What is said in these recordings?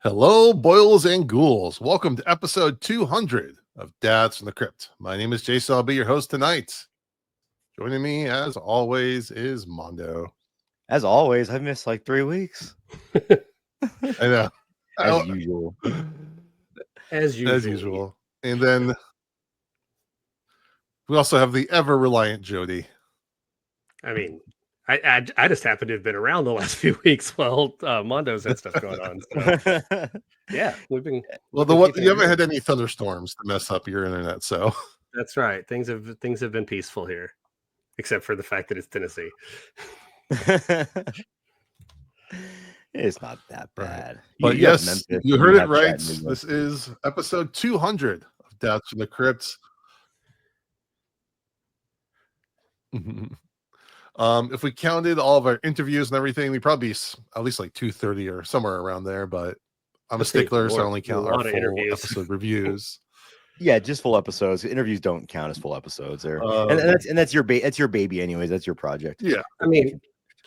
Hello, boils and ghouls. Welcome to episode 200 of Dads from the Crypt. My name is Jason. I'll be your host tonight. Joining me, as always, is Mondo. As always, I've missed like 3 weeks. I know. As usual. As usual. And then we also have the ever-reliant Jody. I mean, I just happen to have been around the last few weeks while Mondo's had stuff going on. So. Yeah, we've been. Well, you haven't had any thunderstorms to mess up your internet, so that's right. Things have been peaceful here, except for the fact that it's Tennessee. It's not that bad. Right. But yes, you heard it right. This is episode 200 of Dads from the Crypt. If we counted all of our interviews and everything, we'd probably be at least like 230 or somewhere around there. But I'm a stickler, so I only count our full episode reviews. Yeah, just full episodes. Interviews don't count as full episodes. There, and that's your baby, anyways. That's your project. Yeah, I mean,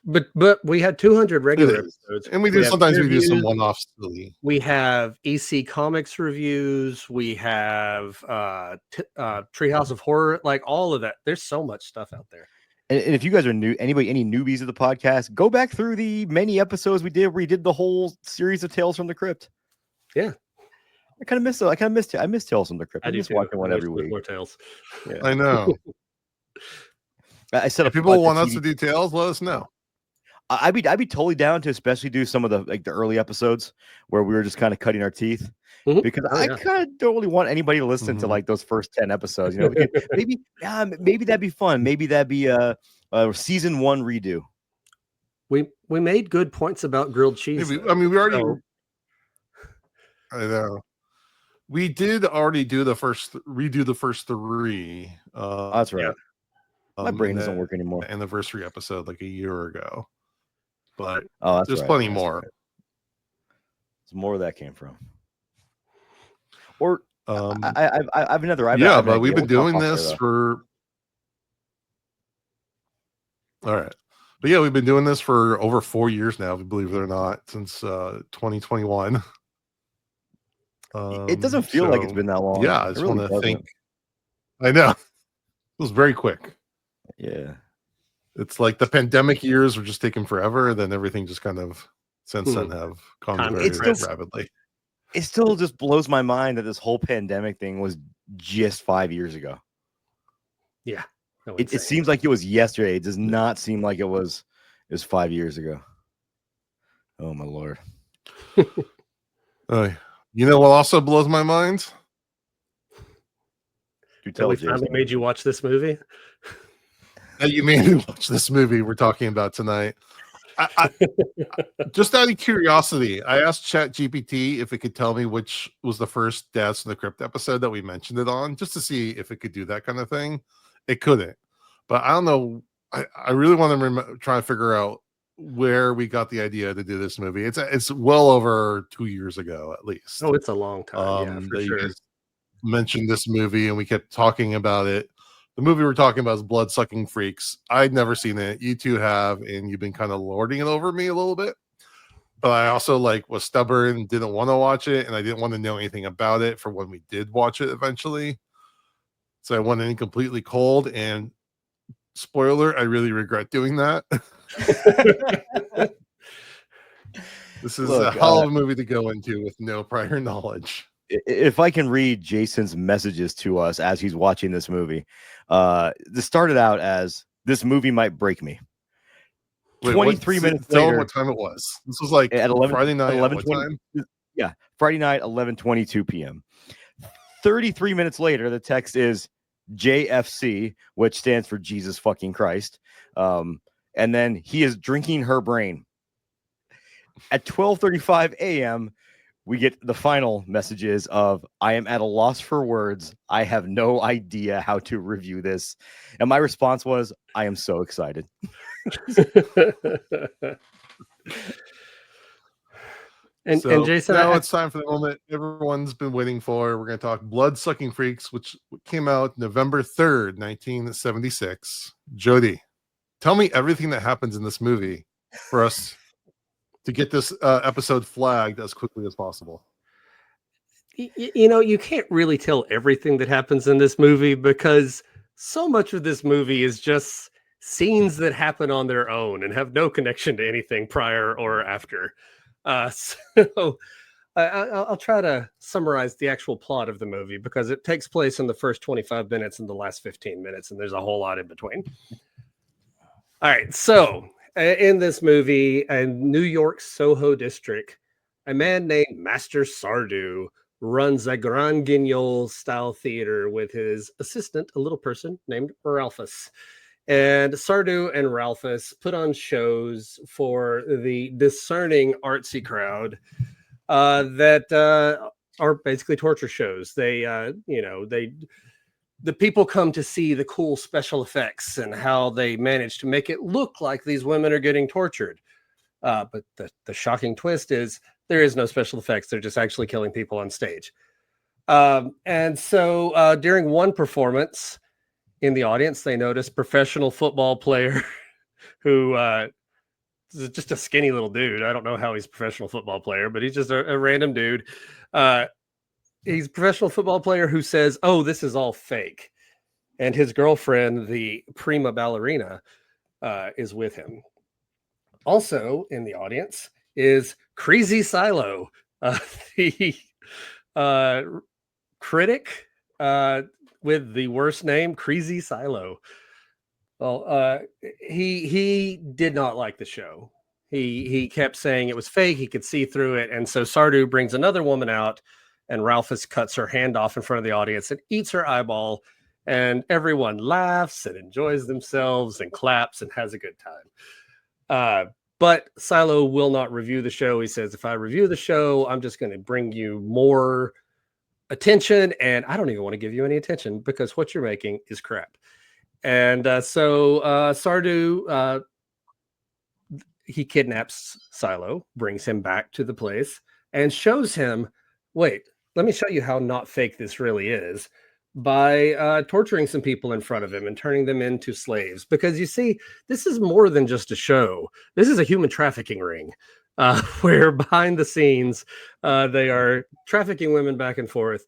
but we had 200 regular episodes, and we do sometimes we do some one-offs. We have EC Comics reviews. We have Treehouse of Horror, like all of that. There's so much stuff out there. And if you guys are any newbies of the podcast, go back through the many episodes we did where we did the whole series of Tales from the Crypt. Yeah. I kind of miss Tales from the Crypt. I just watching one every week. More Tales. Yeah. I know. I said if people want us to do Tales, let us know. I'd be totally down to especially do some of the early episodes where we were just kind of cutting our teeth. Because I kind of don't really want anybody to listen to like those first 10 episodes. You know, maybe that'd be fun. Maybe that'd be a season 1 redo. We made good points about grilled cheese. We already. I know. We did already do redo the first 3. That's right. My brain doesn't work anymore. Anniversary episode like a year ago, but there's right. plenty more. Right. There's more where that came from. Or I've another. But we've been doing this for. All right, but yeah, we've been doing this for over 4 years now. Believe it or not, since 2021. It doesn't feel like it's been that long. Yeah, I just want to think. I know it was very quick. Yeah, it's like the pandemic years were just taking forever, and then everything just kind of since then have gone very rapidly. It still just blows my mind that this whole pandemic thing was just 5 years ago. Yeah. It seems like it was yesterday. It does not seem like it was 5 years ago. Oh, my Lord. You know what also blows my mind? We finally made you watch this movie? You made me watch this movie we're talking about tonight. I just out of curiosity, I asked ChatGPT if it could tell me which was the first Dads from the Crypt episode that we mentioned it on, just to see if it could do that kind of thing. It couldn't, but I don't know. I really want to try and figure out where we got the idea to do this movie. It's well over 2 years ago, at least. Oh, it's a long time. For sure. You mentioned this movie, and we kept talking about it. The movie we're talking about is Blood-Sucking Freaks. I'd never seen it. You two have, and you've been kind of lording it over me a little bit. But I also was stubborn, didn't want to watch it, and I didn't want to know anything about it for when we did watch it eventually. So I went in completely cold, and spoiler, I really regret doing that. This is a hell of a movie to go into with no prior knowledge. If I can read Jason's messages to us as he's watching this movie, this started out as this movie might break me. 23 minutes later. Tell him what time it was. This was like at 11, Friday night. 11, what 20, time? Yeah, Friday night, 11:22 p.m. 33 minutes later, the text is JFC, which stands for Jesus fucking Christ. And then he is drinking her brain. At 12:35 a.m., we get the final messages of, I am at a loss for words. I have no idea how to review this. And my response was, I am so excited. And Jason, now it's time for the moment everyone's been waiting for. We're going to talk Blood-Sucking Freaks, which came out November 3rd, 1976. Jody, tell me everything that happens in this movie for us to get this episode flagged as quickly as possible. You can't really tell everything that happens in this movie because so much of this movie is just scenes that happen on their own and have no connection to anything prior or after. So I'll try to summarize the actual plot of the movie because it takes place in the first 25 minutes and the last 15 minutes, and there's a whole lot in between. All right, so in this movie, in New York Soho district, a man named Master Sardu runs a Grand Guignol style theater with his assistant, a little person named Ralphus. And Sardu and Ralphus put on shows for the discerning artsy crowd that are basically torture shows. The people come to see the cool special effects and how they manage to make it look like these women are getting tortured. But the shocking twist is there is no special effects. They're just actually killing people on stage. And so during one performance in the audience, they noticed professional football player who is just a skinny little dude. I don't know how he's a professional football player, but he's just a random dude. He's a professional football player who says, "Oh, this is all fake." And his girlfriend, the prima ballerina, is with him. Also in the audience is Crazy Silo, the critic with the worst name, Crazy Silo. Well, he did not like the show. He kept saying it was fake. He could see through it. And so Sardu brings another woman out, and Ralphus cuts her hand off in front of the audience and eats her eyeball. And everyone laughs and enjoys themselves and claps and has a good time. But Silo will not review the show. He says, if I review the show, I'm just going to bring you more attention. And I don't even want to give you any attention because what you're making is crap. And so Sardu, he kidnaps Silo, brings him back to the place, and shows him, wait, let me show you how not fake this really is, by torturing some people in front of him and turning them into slaves. Because you see, this is more than just a show. This is a human trafficking ring, where behind the scenes, they are trafficking women back and forth.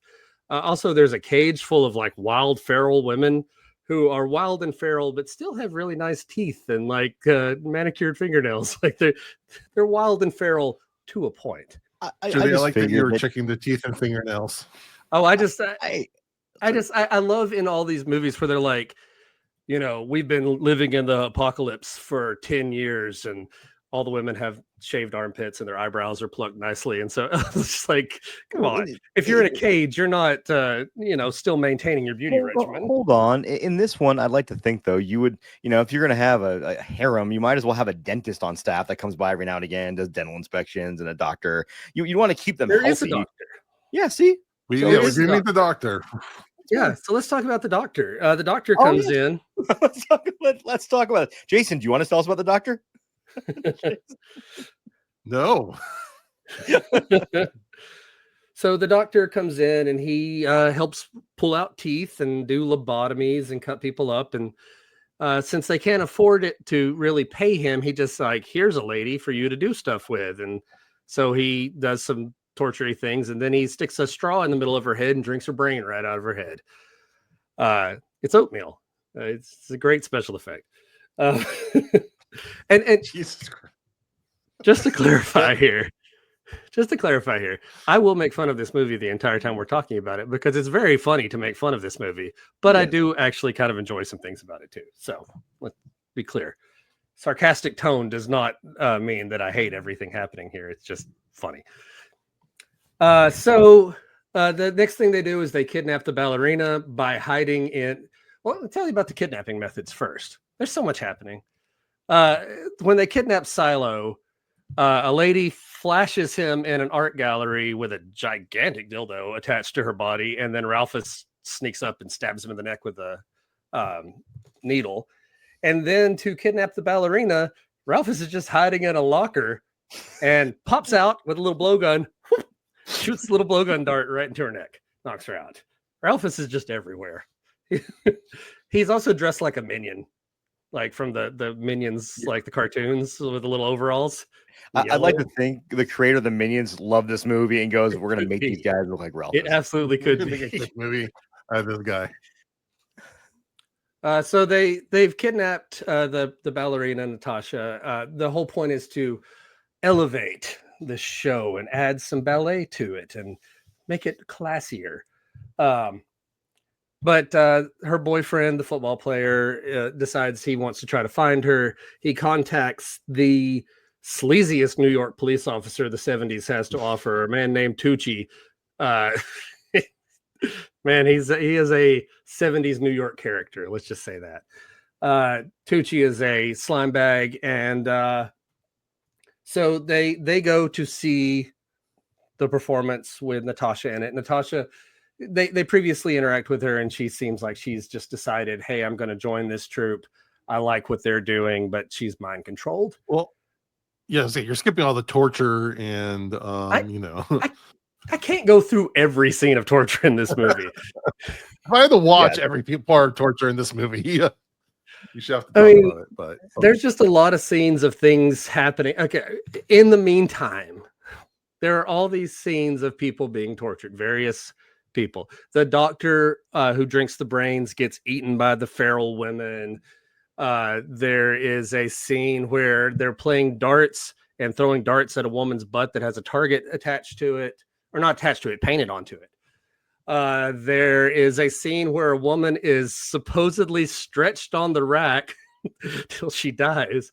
Also, there's a cage full of like wild feral women who are wild and feral, but still have really nice teeth and like manicured fingernails. Like they're wild and feral to a point. I like that you were checking the teeth and fingernails. Oh, I love in all these movies where they're like, we've been living in the apocalypse for 10 years and all the women have shaved armpits and their eyebrows are plucked nicely. And so it's just like, come on, if you're in a cage, you're not, still maintaining your beauty regimen. Hold on. In this one, I'd like to think though, you would, if you're going to have a harem, you might as well have a dentist on staff that comes by every now and again, does dental inspections, and a doctor. You want to keep them there healthy. Is a doctor. Yeah. See, we meet the doctor. Yeah, so let's talk about the doctor. The doctor comes in. Let's talk about it. Jason, do you want to tell us about the doctor? No. So the doctor comes in and he helps pull out teeth and do lobotomies and cut people up. And since they can't afford it to really pay him, he just like, here's a lady for you to do stuff with. And so he does some tortury things, and then he sticks a straw in the middle of her head and drinks her brain right out of her head. It's oatmeal. It's a great special effect. And Jesus Christ. Just to clarify here, I will make fun of this movie the entire time we're talking about it because it's very funny to make fun of this movie, but I do actually kind of enjoy some things about it too. So let's be clear. Sarcastic tone does not mean that I hate everything happening here. It's just funny. So the next thing they do is they kidnap the ballerina by hiding in. Well, I'll tell you about the kidnapping methods first. There's so much happening. When they kidnap Silo, a lady flashes him in an art gallery with a gigantic dildo attached to her body, and then Ralphus sneaks up and stabs him in the neck with a needle. And then to kidnap the ballerina, Ralphus is just hiding in a locker and pops out with a little blowgun, shoots a little blowgun dart right into her neck, knocks her out. Ralphus is just everywhere. He's also dressed like a minion. like from the Minions, like the cartoons with the little overalls. I'd like to Yellow. think the creator of the Minions loved this movie and goes, "We're gonna could make be. these guys look like Ralphus." It absolutely could Make a be. quick movie out of this guy. So they've kidnapped the ballerina Natasha. The whole point is to elevate the show and add some ballet to it and make it classier. But her boyfriend, the football player, decides he wants to try to find her. He contacts the sleaziest New York police officer the 70s has to offer, a man named Tucci. Man, he is a 70s New York character. Let's just say that. Tucci is a slime bag, and so they go to see the performance with Natasha in it. Natasha, they previously interact with her, and she seems like she's just decided, hey, I'm going to join this troupe. I like what they're doing, but she's mind controlled. Well, yeah, so you're skipping all the torture and I can't go through every scene of torture in this movie. If I had to watch every part of torture in this movie, you should have to talk about it. But there's just a lot of scenes of things happening. Okay, in the meantime, there are all these scenes of people being tortured, various people. The doctor who drinks the brains gets eaten by the feral women. There is a scene where they're playing darts and throwing darts at a woman's butt that has a target attached to it, or not attached to it, painted onto it. There is a scene where a woman is supposedly stretched on the rack till she dies.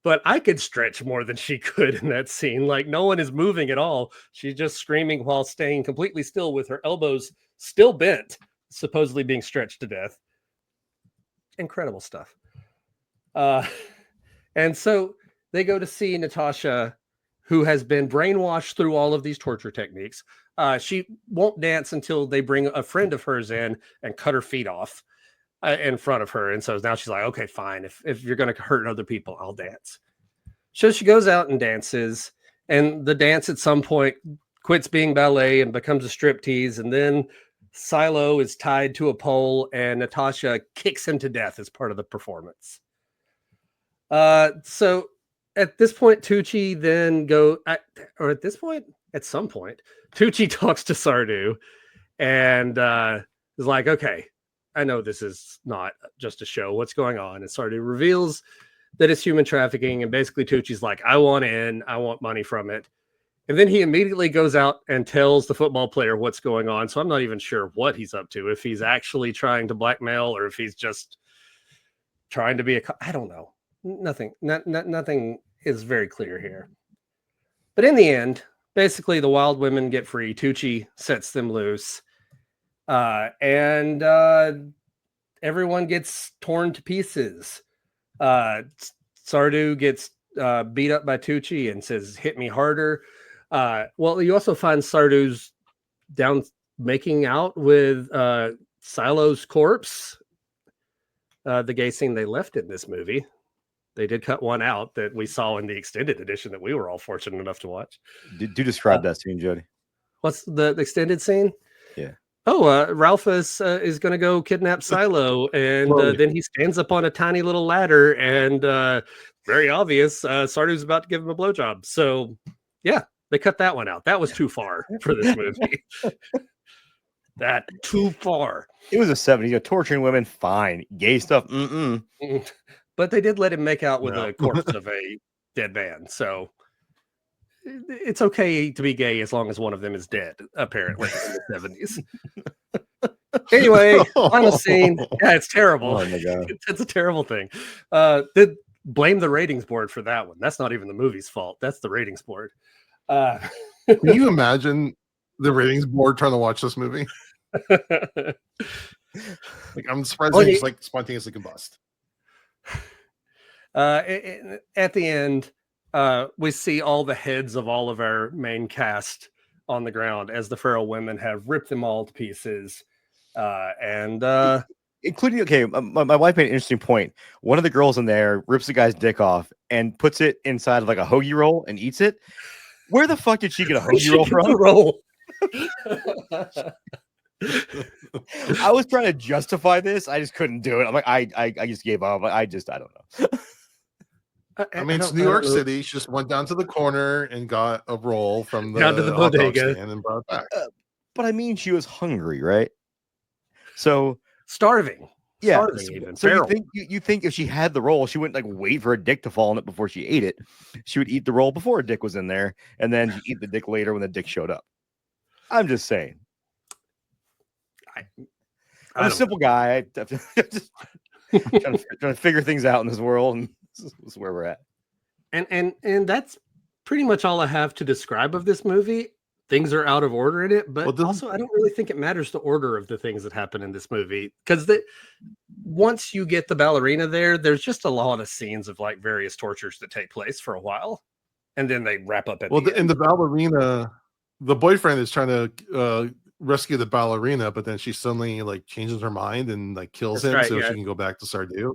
But I could stretch more than she could in that scene. Like, no one is moving at all. She's just screaming while staying completely still with her elbows still bent, supposedly being stretched to death. Incredible stuff. And so they go to see Natasha, who has been brainwashed through all of these torture techniques. She won't dance until they bring a friend of hers in and cut her feet off in front of her. And so now she's like, okay, fine. If you're going to hurt other people, I'll dance. So she goes out and dances, and the dance at some point quits being ballet and becomes a striptease. And then Silo is tied to a pole, and Natasha kicks him to death as part of the performance. So at this point, Tucci then at some point, Tucci talks to Sardu and is like, okay, I know this is not just a show. What's going on? And Sardu reveals that it's human trafficking. And basically Tucci's like, I want in, I want money from it. And then he immediately goes out and tells the football player what's going on. So I'm not even sure what he's up to, if he's actually trying to blackmail or if he's just trying to be I don't know. Nothing is very clear here. But in the end, basically the wild women get free. Tucci sets them loose. And everyone gets torn to pieces. Sardu gets beat up by Tucci and says, hit me harder. Well, you also find Sardu's down making out with Silo's corpse. The gay scene they left in this movie. They did cut one out that we saw in the extended edition that we were all fortunate enough to watch. Do describe that scene, Jody. What's the extended scene? Yeah. Oh, Ralphus is going to go kidnap Silo, and then he stands up on a tiny little ladder, and very obvious, Sardu's about to give him a blowjob. So, yeah, they cut that one out. That was too far for this movie. That too far. It was a 70s. Torturing women, fine. Gay stuff, But they did let him make out with a corpse of a dead man. So it's okay to be gay as long as one of them is dead, apparently, in the 70s. Anyway, final scene. Yeah, it's terrible. Oh my God. It's a terrible thing. Blame the ratings board for that one. That's not even the movie's fault. That's the ratings board. Can you imagine the ratings board trying to watch this movie? Like, I'm surprised they just like spontaneously combust. At the end, we see all the heads of all of our main cast on the ground as the feral women have ripped them all to pieces. Including, okay, my wife made an interesting point. One of the girls in there rips the guy's dick off and puts it inside of like a hoagie roll and eats it. Where the fuck did she get a hoagie roll from? I was trying to justify this. I just couldn't do it. I'm like, I just gave up. I don't know. I mean, it's New York City. She just went down to the corner and got a roll from Down to the the hot dog bodega. stand and brought it back. But I mean, she was hungry, right? So Starving. yeah. Starving even. So you think if she had the roll, she wouldn't like wait for a dick to fall in it before she ate it. She would eat the roll before a dick was in there, and then she'd eat the dick later when the dick showed up. I'm just saying. I'm a simple guy. I'm just trying to figure things out in this world, and this is where we're at. And that's pretty much all I have to describe of this movie. Things are out of order in it, but also I don't really think it matters the order of the things that happen in this movie, because once you get the ballerina there's just a lot of scenes of like various tortures that take place for a while, and then they wrap up at the end. In the ballerina, the boyfriend is trying to rescue the ballerina, but then she suddenly like changes her mind and like kills him so she can go back to Sardu.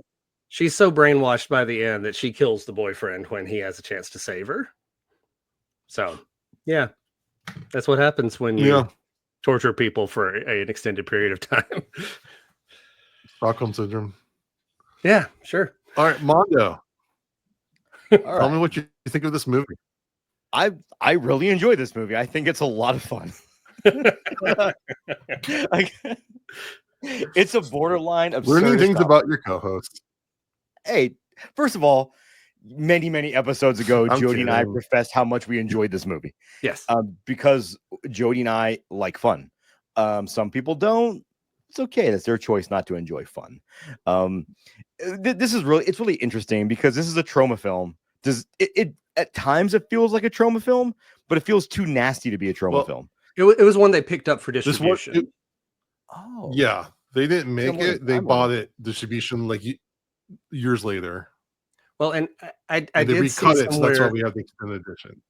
She's so brainwashed by the end that she kills the boyfriend when he has a chance to save her. So yeah, that's what happens when you torture people for an extended period of time. Stockholm syndrome. Yeah, sure. All right, Mondo. Tell me what you think of this movie. I really enjoy this movie. I think it's a lot of fun. It's a borderline absurd. Learning things about your co-host. Hey, first of all, many episodes ago, Jody and I professed how much we enjoyed this movie. Yes, because Jody and I like fun. Some people don't. It's okay. That's their choice not to enjoy fun. This is really interesting because this is a trauma film. Does it at times it feels like a trauma film, but it feels too nasty to be a trauma film. It was one they picked up for distribution. Yeah, they didn't make it. They bought it distribution like years later. Well, and I did recut see it, so that's why we have the extended edition.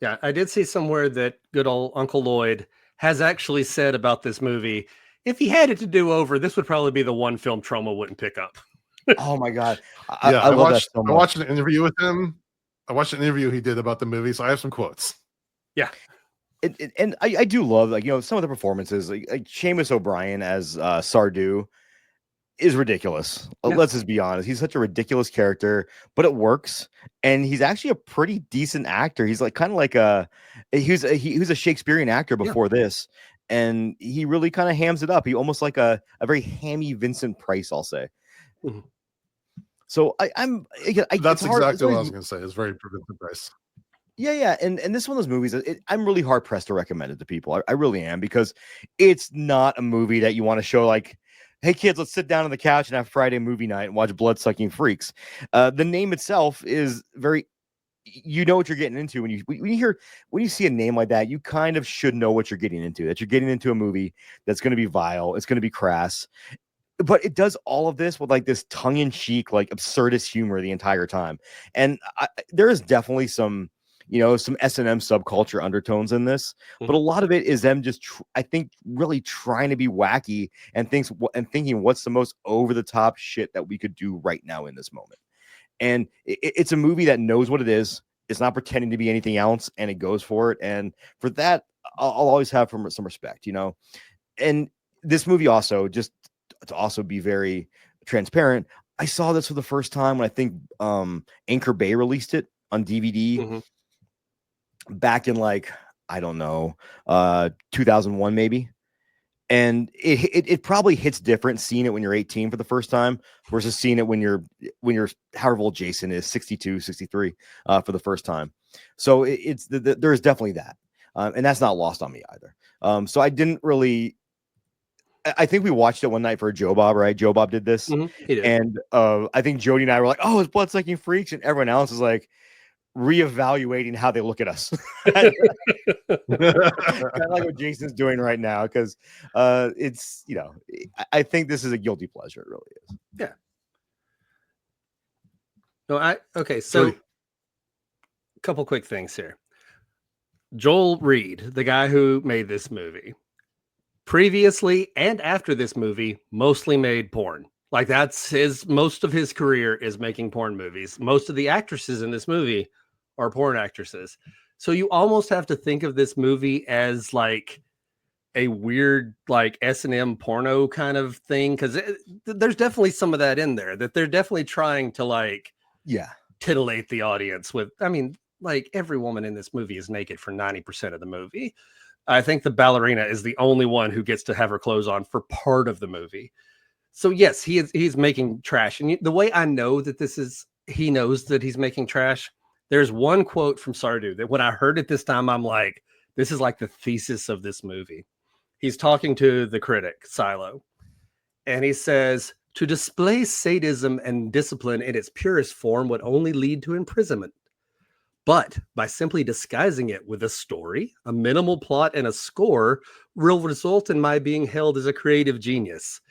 Yeah, I did see somewhere that good old Uncle Lloyd has actually said about this movie, if he had it to do over, this would probably be the one film trauma wouldn't pick up. Oh my god! I watched an interview with him. I watched an interview he did about the movie, so I have some quotes. Yeah. And I do love, like, some of the performances, like Seamus O'Brien as Sardu is ridiculous. Yeah. Let's just be honest. He's such a ridiculous character, but it works. And he's actually a pretty decent actor. He's like kind of like he was a Shakespearean actor before this, and he really kind of hams it up. He almost like a very hammy Vincent Price, I'll say. Mm-hmm. So that's exactly what I was going to say. It's very Vincent Price. Yeah, and this is one of those movies I'm really hard pressed to recommend it to people. I really am, because it's not a movie that you want to show like, hey kids, let's sit down on the couch and have Friday movie night and watch Blood-Sucking Freaks. The name itself is very, you know what you're getting into when you see a name like that. You kind of should know what you're getting into. That you're getting into a movie that's going to be vile. It's going to be crass. But it does all of this with like this tongue-in-cheek, like absurdist humor the entire time. And there is definitely some S&M subculture undertones in this, but a lot of it is them just, I think, really trying to be wacky and thinking what's the most over-the-top shit that we could do right now in this moment. And it's a movie that knows what it is. It's not pretending to be anything else, and it goes for it. And for that, I'll always have some respect, And this movie also, just to also be very transparent, I saw this for the first time when I think Anchor Bay released it on DVD back in like, I don't know, 2001 maybe. And it probably hits different seeing it when you're 18 for the first time versus seeing it when you're however old Jason is, 62, 63 for the first time. So there's definitely that. And that's not lost on me either. So I didn't really, I think we watched it one night for Joe Bob, right? Joe Bob did this. He did. And I think Jody and I were like, oh, it's Blood-Sucking Freaks. And everyone else is like, reevaluating how they look at us. Kind of like what Jason's doing right now, because it's, I think this is a guilty pleasure. It really is. Yeah. No, okay, so a couple quick things here. Joel Reed, the guy who made this movie, previously and after this movie, mostly made porn. Like that's most of his career is making porn movies. Most of the actresses in this movie are porn actresses. So you almost have to think of this movie as like a weird like S&M porno kind of thing, because there's definitely some of that in there, that they're definitely trying to like titillate the audience with. I mean, like every woman in this movie is naked for 90% of the movie. I think the ballerina is the only one who gets to have her clothes on for part of the movie. So yes, he's making trash. And the way I know that he knows that he's making trash, there's one quote from Sardu that when I heard it this time, I'm like, this is like the thesis of this movie. He's talking to the critic, Silo, and he says, to display sadism and discipline in its purest form would only lead to imprisonment. But by simply disguising it with a story, a minimal plot, and a score, will result in my being held as a creative genius.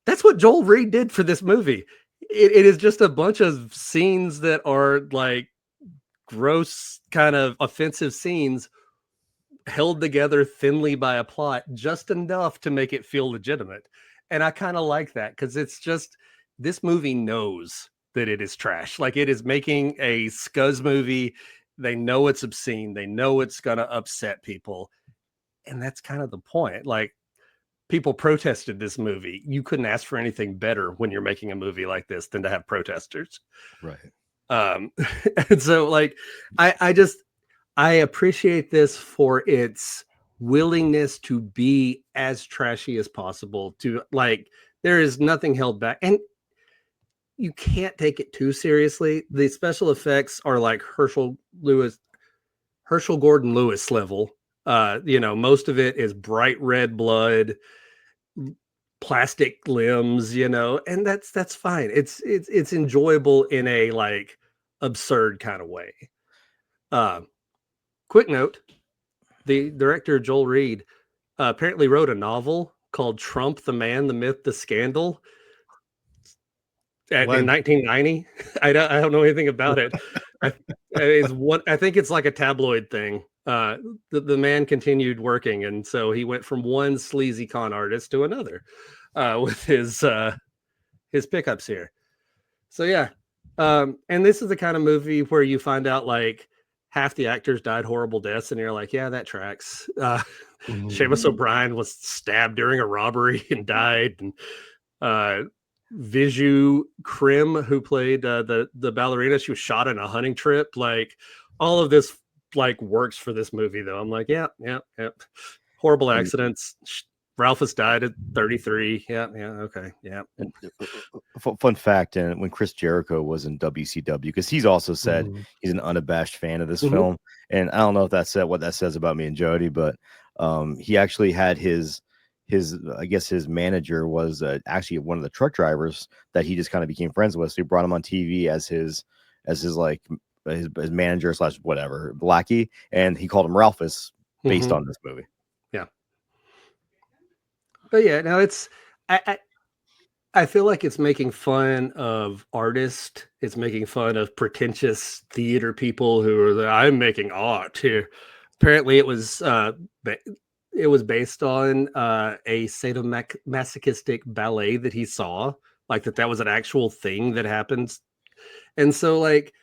That's what Joel Reed did for this movie. It is just a bunch of scenes that are like gross, kind of offensive scenes held together thinly by a plot, just enough to make it feel legitimate. And I kind of like that, because it's just, this movie knows that it is trash. Like, it is making a scuzz movie. They know it's obscene. They know it's going to upset people. And that's kind of the point. Like, people protested this movie. You couldn't ask for anything better when you're making a movie like this than to have protesters. Right. And so like, I appreciate this for its willingness to be as trashy as possible. To like, there is nothing held back, and you can't take it too seriously. The special effects are like Herschel Gordon Lewis level. Most of it is bright red blood, plastic limbs, and that's fine. It's enjoyable in a like absurd kind of way. Quick note, the director Joel Reed apparently wrote a novel called Trump, the Man, the Myth, the Scandal in 1990. I don't know anything about it. I think it's like a tabloid thing. The man continued working, and so he went from one sleazy con artist to another with his pickups here. So yeah, and this is the kind of movie where you find out like half the actors died horrible deaths, and you're like, yeah, that tracks. Seamus O'Brien was stabbed during a robbery and died, and Viju Krim, who played the ballerina, she was shot in a hunting trip. Like, all of this like works for this movie, though. I'm like, yeah. Horrible accidents. Ralphus died at 33. Yeah, okay, yeah. Fun fact, and when Chris Jericho was in WCW, because he's also said he's an unabashed fan of this film, and I don't know if that's what that says about me and Jody, but he actually had his I guess his manager was actually one of the truck drivers that he just kind of became friends with, so he brought him on TV as his like his manager / whatever, Blackie, and he called him Ralphus based on this movie. Yeah. But yeah, no, it's I feel like it's making fun of artists. It's making fun of pretentious theater people who are I'm making art here. Apparently, it was based on a sadomasochistic ballet that he saw. Like that was an actual thing that happens. And so, like,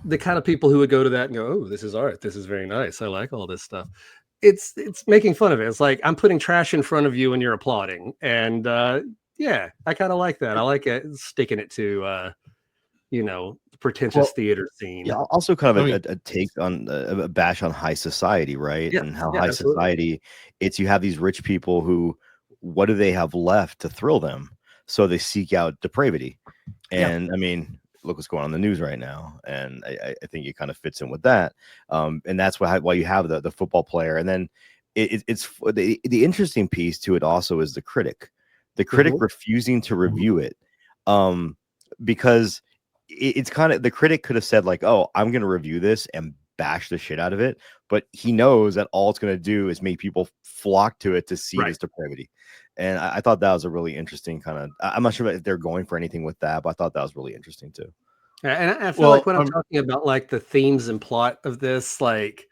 the kind of people who would go to that and go, "Oh, this is art. This is very nice. I like all this stuff." It's making fun of it. It's like, I'm putting trash in front of you and you're applauding. And yeah, I kind of like that. I like it, sticking it to pretentious theater scene. Yeah, also kind of a take on a bash on high society, right? Yeah, and how yeah, high absolutely. society, you have these rich people who, what do they have left to thrill them? So they seek out depravity. And I mean, look what's going on in the news right now, and I think it kind of fits in with that. And that's why you have the football player, and then it's the interesting piece to it also is the critic refusing to review it, because it's kind of, the critic could have said like, oh, I'm going to review this and bash the shit out of it, but he knows that all it's going to do is make people flock to it to see this depravity. And I thought that was a really interesting kind of, I'm not sure if they're going for anything with that, but I thought that was really interesting too. And I feel like when I'm talking about like the themes and plot of this, like,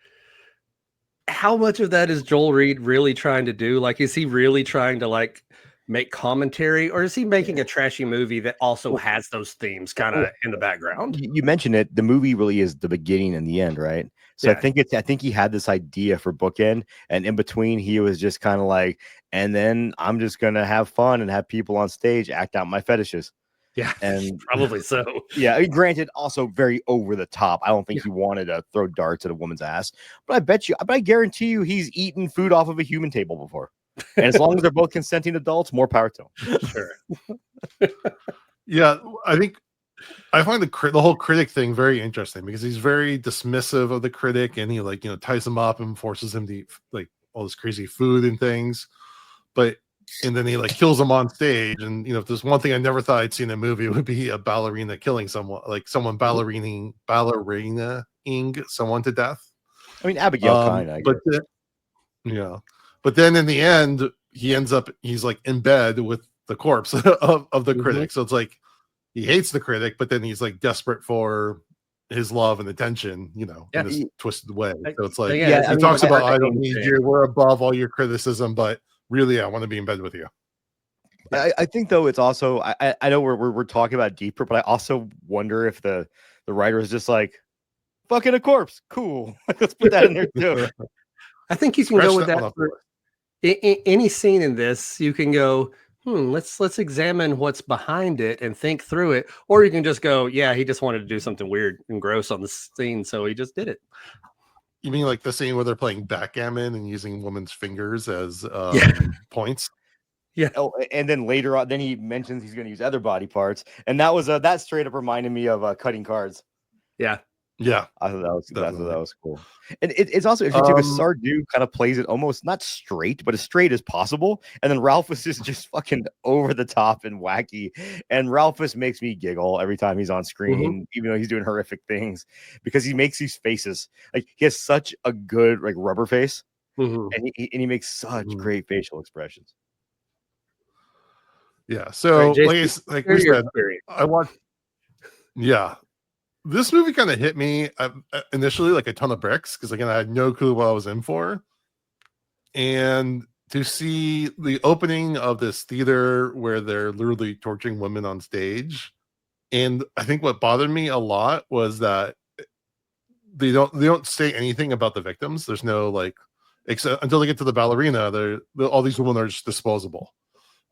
how much of that is Joel Reed really trying to do? Like, is he really trying to like make commentary, or is he making a trashy movie that also has those themes kind of in the background? You mentioned it. The movie really is the beginning and the end, right? So Yeah. I think he had this idea for bookend, and in between, he was just kind of like, and then I'm just gonna have fun and have people on stage act out my fetishes. Yeah, And probably so. yeah, I mean, granted, also very over the top. I don't think Yeah. he wanted to throw darts at a woman's ass, but I guarantee you, he's eaten food off of a human table before. And as long as they're both consenting adults, more power to him. Sure. Yeah, I think I find the whole critic thing very interesting because he's very dismissive of the critic, and he like ties him up and forces him to eat like all this crazy food and things. But and then he like kills him on stage. And if there's one thing I never thought I'd seen in a movie, it would be a ballerina killing someone, like someone ballerinaing someone to death. I mean, Abigail kind of. But then in the end, he's like in bed with the corpse of the critic. So it's like he hates the critic, but then he's like desperate for his love and attention, in this twisted way. So it's like he talks about, I don't need you, we're above all your criticism, but really I want to be in bed with you. I think though it's also I know we're talking about deeper, but I also wonder if the writer is just like, fucking a corpse, cool. Let's put that in there too. I think you can go with that for any scene in this. You can go, let's examine what's behind it and think through it. Or you can just go, yeah, he just wanted to do something weird and gross on the scene, so he just did it. You mean like the scene where they're playing backgammon and using women's fingers as points? Yeah. Oh, and then later on, then he mentions he's going to use other body parts, and that was that straight up reminded me of cutting cards. Yeah. Yeah, I thought that was cool. And it's also interesting because Sardou kind of plays it almost not straight, but as straight as possible. And then Ralphus is just fucking over the top and wacky. And Ralphus makes me giggle every time he's on screen, even though he's doing horrific things, because he makes these faces. Like he has such a good like rubber face, and he makes such great facial expressions. Yeah. So right, like we said, I watched. Yeah. This movie kind of hit me initially like a ton of bricks because again I had no clue what I was in for, and to see the opening of this theater where they're literally torturing women on stage, and I think what bothered me a lot was that they don't say anything about the victims. There's no like except until they get to the ballerina, all these women are just disposable.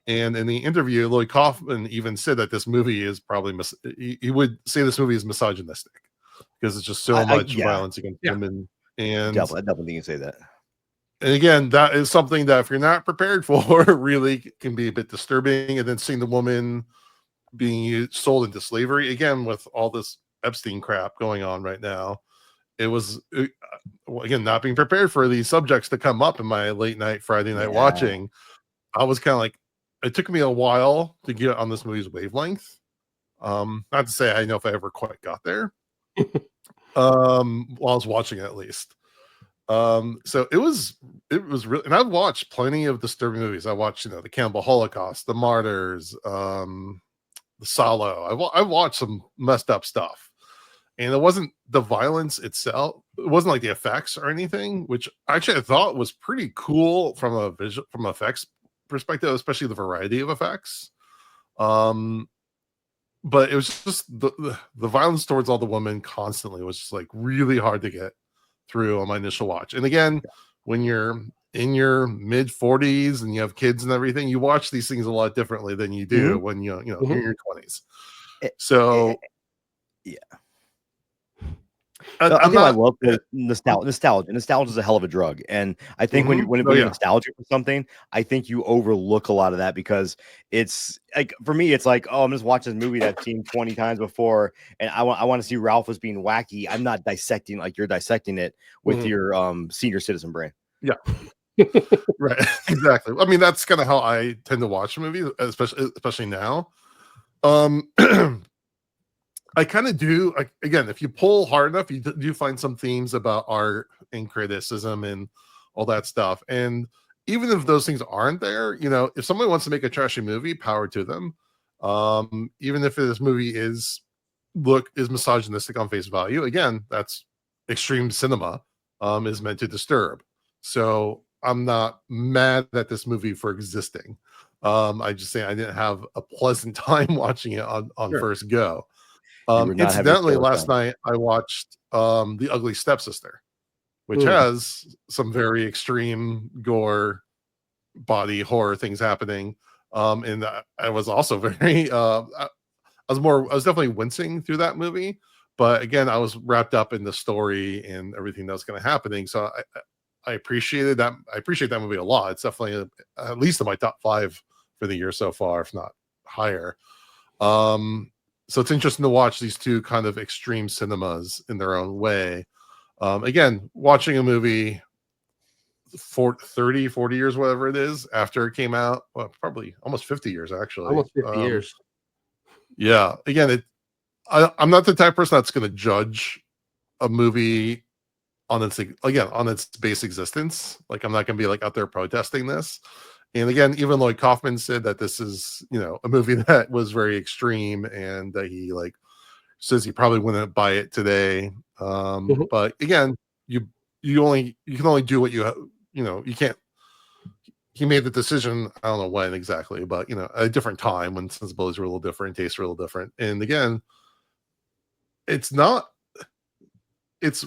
And in the interview, Lloyd Kaufman even said that this movie is probably he would say this movie is misogynistic because it's just so much violence against women. And I definitely think you say that. And again, that is something that if you're not prepared for, really can be a bit disturbing. And then seeing the woman being sold into slavery again with all this Epstein crap going on right now, it was again not being prepared for these subjects to come up in my late night Friday night watching. I was kind of like, it took me a while to get on this movie's wavelength. Not to say I know if I ever quite got there. While I was watching it at least. So it was really, and I've watched plenty of disturbing movies. I watched, the Cannibal Holocaust, the Martyrs, the Salo. I watched some messed up stuff. And it wasn't the violence itself. It wasn't like the effects or anything, which actually I thought was pretty cool from effects perspective, especially the variety of effects. But it was just the violence towards all the women constantly was just like really hard to get through on my initial watch. And again, when you're in your mid 40s and you have kids and everything, you watch these things a lot differently than you do when you're in your 20s. So yeah. I love the nostalgia. Nostalgia is a hell of a drug, and I think when you're nostalgic for something, I think you overlook a lot of that because it's like for me, it's like, oh, I'm just watching this movie that I've seen 20 times before, and I want to see Ralph as being wacky. I'm not dissecting like you're dissecting it with your senior citizen brain. Yeah. Right. Exactly. I mean, that's kind of how I tend to watch movies, especially now. I kind of do. Again, if you pull hard enough, you do find some themes about art and criticism and all that stuff. And even if those things aren't there, if somebody wants to make a trashy movie, power to them. Even if this movie is misogynistic on face value, again, that's extreme cinema. Is meant to disturb. So I'm not mad at this movie for existing. I just say I didn't have a pleasant time watching it on Sure. first go. You were not having a Incidentally, killer last time. night I watched The Ugly Stepsister, which Mm. has some very extreme gore, body horror things happening. And I was also very I was definitely wincing through that movie, but again, I was wrapped up in the story and everything that was going to happening. So I appreciated that. I appreciate that movie a lot. It's definitely at least in my top 5 for the year so far, if not higher. So it's interesting to watch these two kind of extreme cinemas in their own way. Again, watching a movie for 30, 40 years, whatever it is, after it came out, well, probably almost 50 years actually. Almost 50 years. Yeah. Again, I'm not the type of person that's going to judge a movie on its base existence. Like, I'm not going to be like out there protesting this. And again, even Lloyd Kaufman said that this is, a movie that was very extreme, and that he like says he probably wouldn't buy it today. Mhm. But again, you can only do what you can't. He made the decision. I don't know when exactly, but at a different time when sensibilities were a little different, tastes were a little different. And again, it's not. It's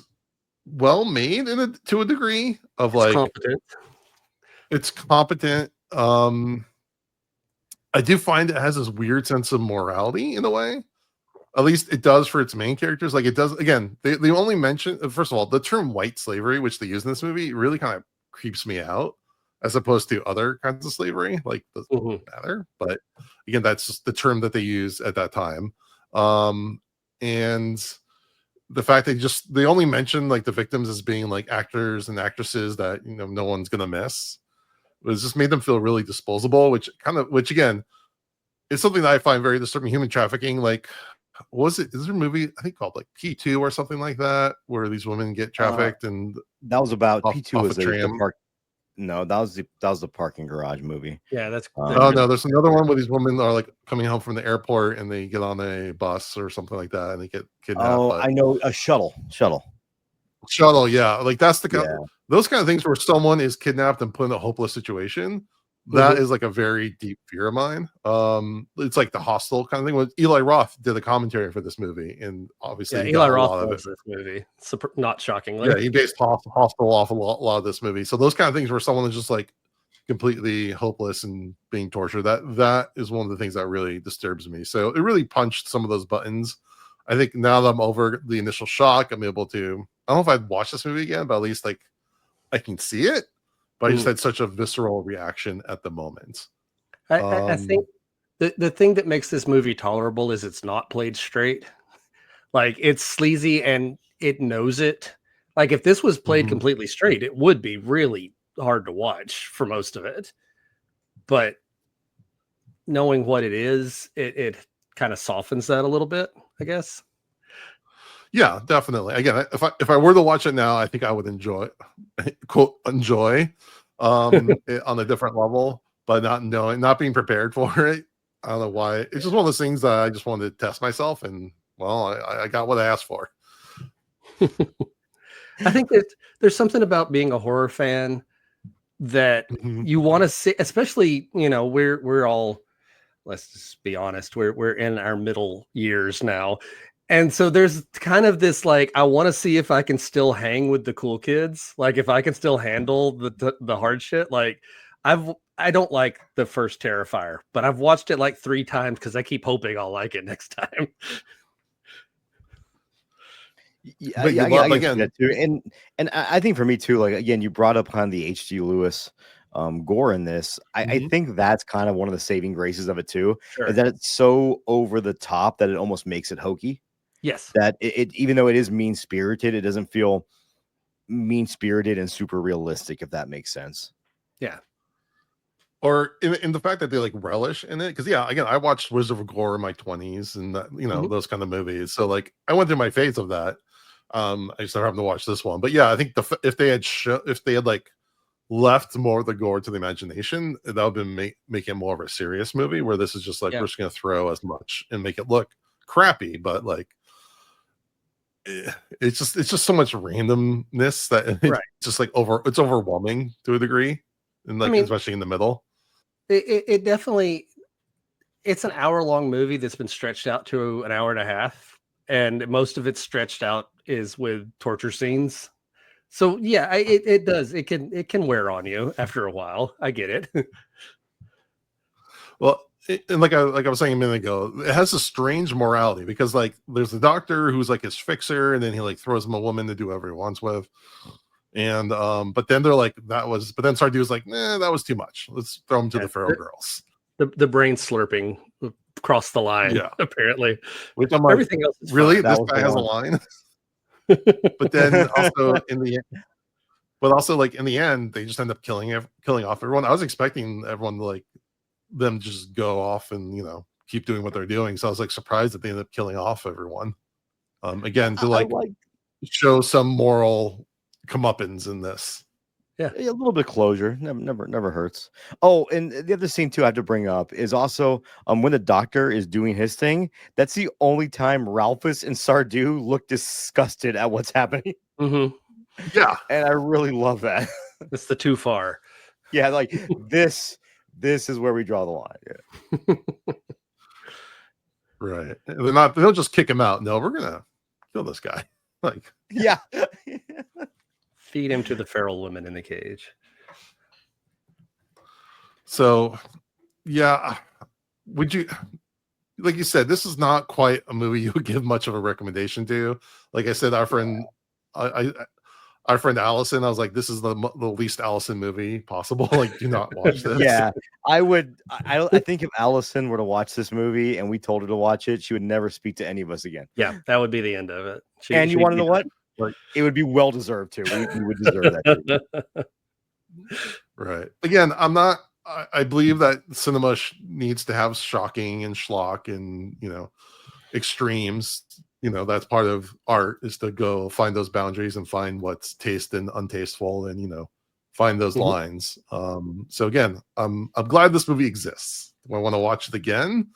well made to a degree of It's like competent. it's competent. I do find it has this weird sense of morality in a way. At least it does for its main characters. Like, it does again. They only mention, first of all, the term white slavery, which they use in this movie, really kind of creeps me out, as opposed to other kinds of slavery, like doesn't Mhm. matter. But again, that's just the term that they use at that time. And the fact they only mention like the victims as being like actors and actresses that no one's gonna miss. It just made them feel really disposable, which again is something that I find very disturbing. Human trafficking, like, is there a movie I think called like P2 or something like that, where these women get Uh, trafficked and that was about off, P2 off a was the tram? park. No, that was the parking garage movie. Yeah, that's Oh Um, no, there's another one where these women are like coming home from the airport and they get on a bus or something like that and they get kidnapped. oh, But I know, a shuttle. shuttle, yeah, like that's Yeah. those kind of things where someone is kidnapped and put in a hopeless situation. That Mhm. is like a very deep fear of mine. It's like the Hostel kind of thing. When Eli Roth did a commentary for this movie, and obviously Yeah, he Eli got a Roth lot of it. loves this movie. Not shockingly. Yeah, he based Hostel off a lot of this movie. So those kind of things where someone is just like completely hopeless and being tortured, that is one of the things that really disturbs me. So it really punched some of those buttons. I think now that I'm over the initial shock, I'm able to, I don't know if I'd watch this movie again, but at least like I can see it. But I just Mhm. had such a visceral reaction at the moment. I think the thing that makes this movie tolerable is it's not played straight. Like, it's sleazy and it knows it. Like, if this was played Mhm. completely straight, it would be really hard to watch for most of it. But knowing what it is, it kind of softens that a little bit, I guess. Yeah, definitely. Again, if I were to watch it now, I think I would enjoy quote enjoy it on a different level, but not being prepared for it. I don't know why. It's just one of those things that I just wanted to test myself, and well, I got what I asked for. I think that there's something about being a horror fan that Mhm. you want to see, especially, we're all, let's just be honest, we're in our middle years now. And so there's kind of this like, I want to see if I can still hang with the cool kids, like if I can still handle the hard shit. Like, I don't like the first Terrifier, but I've watched it like 3 times because I keep hoping I'll like it next time. Yeah, But yeah, you I love can see again. that too. And I think for me too, like again, you brought up kind of the H.G. Lewis gore in this. I Mhm. think that's kind of one of the saving graces of it too, is Sure. that it's so over the top that it almost makes it hokey. Yes. That it even though it is mean spirited, it doesn't feel mean spirited and super realistic, if that makes sense. Yeah. Or in the fact that they like relish in it, because yeah, again, I watched Wizard of Gore in my 20s and Mhm. those kind of movies. So like I went through my phase of that. I just never happened to watch this one, but yeah, I think if they had like left more of the gore to the imagination, that would have been make it more of a serious movie. Where this is just like Yeah. we're just gonna throw as much and make it look crappy, but like it's just so much randomness that it's Right. just like it's overwhelming to a degree, and I like mean, especially in the middle. It definitely, it's an hour-long movie that's been stretched out to an hour and a half, and most of it stretched out is with torture scenes. So yeah, it does. It can wear on you after a while. I get it. Well, and like I was saying a minute ago, it has a strange morality because like there's the doctor who's like his fixer, and then he like throws him a woman to do whatever he wants with. And but then they're like, but then Sardu's like, nah, that was too much. Let's throw him to Yeah, the feral girls. the brain slurping crossed the line, Yeah. apparently. Which I'm like, Everything else is really? fine. This guy has a line? But then also in the but also like in the end, they just end up killing off everyone. I was expecting everyone to like them just go off and keep doing what they're doing. So I was like surprised that they ended up killing off everyone. Again, to like show some moral comeuppance in this. Yeah, a little bit of closure never hurts. Oh, and the other scene too I have to bring up is also when the doctor is doing his thing. That's the only time Ralphus and Sardu look disgusted at what's happening. Mm-hmm. Yeah, and I really love that. It's the too far. Yeah, like this is where we draw the line. Yeah. Right. They don't just kick him out. No, we're gonna kill this guy. Like, yeah. Feed him to the feral woman in the cage. So, yeah, would you, like you said, this is not quite a movie you would give much of a recommendation to. Like I said, our friend Allison, I was like, this is the least Allison movie possible. Like, do not watch this. Yeah, I would. I think if Allison were to watch this movie and we told her to watch it, she would never speak to any of us again. Yeah, that would be the end of it. And you want to know what? Like, it would be well deserved too. We would deserve that. Right. Again, I believe that cinema needs to have shocking and schlock and extremes. That's part of art, is to go find those boundaries and find what's taste and untasteful, and find those lines. So again, I'm glad this movie exists. Do I want to watch it again?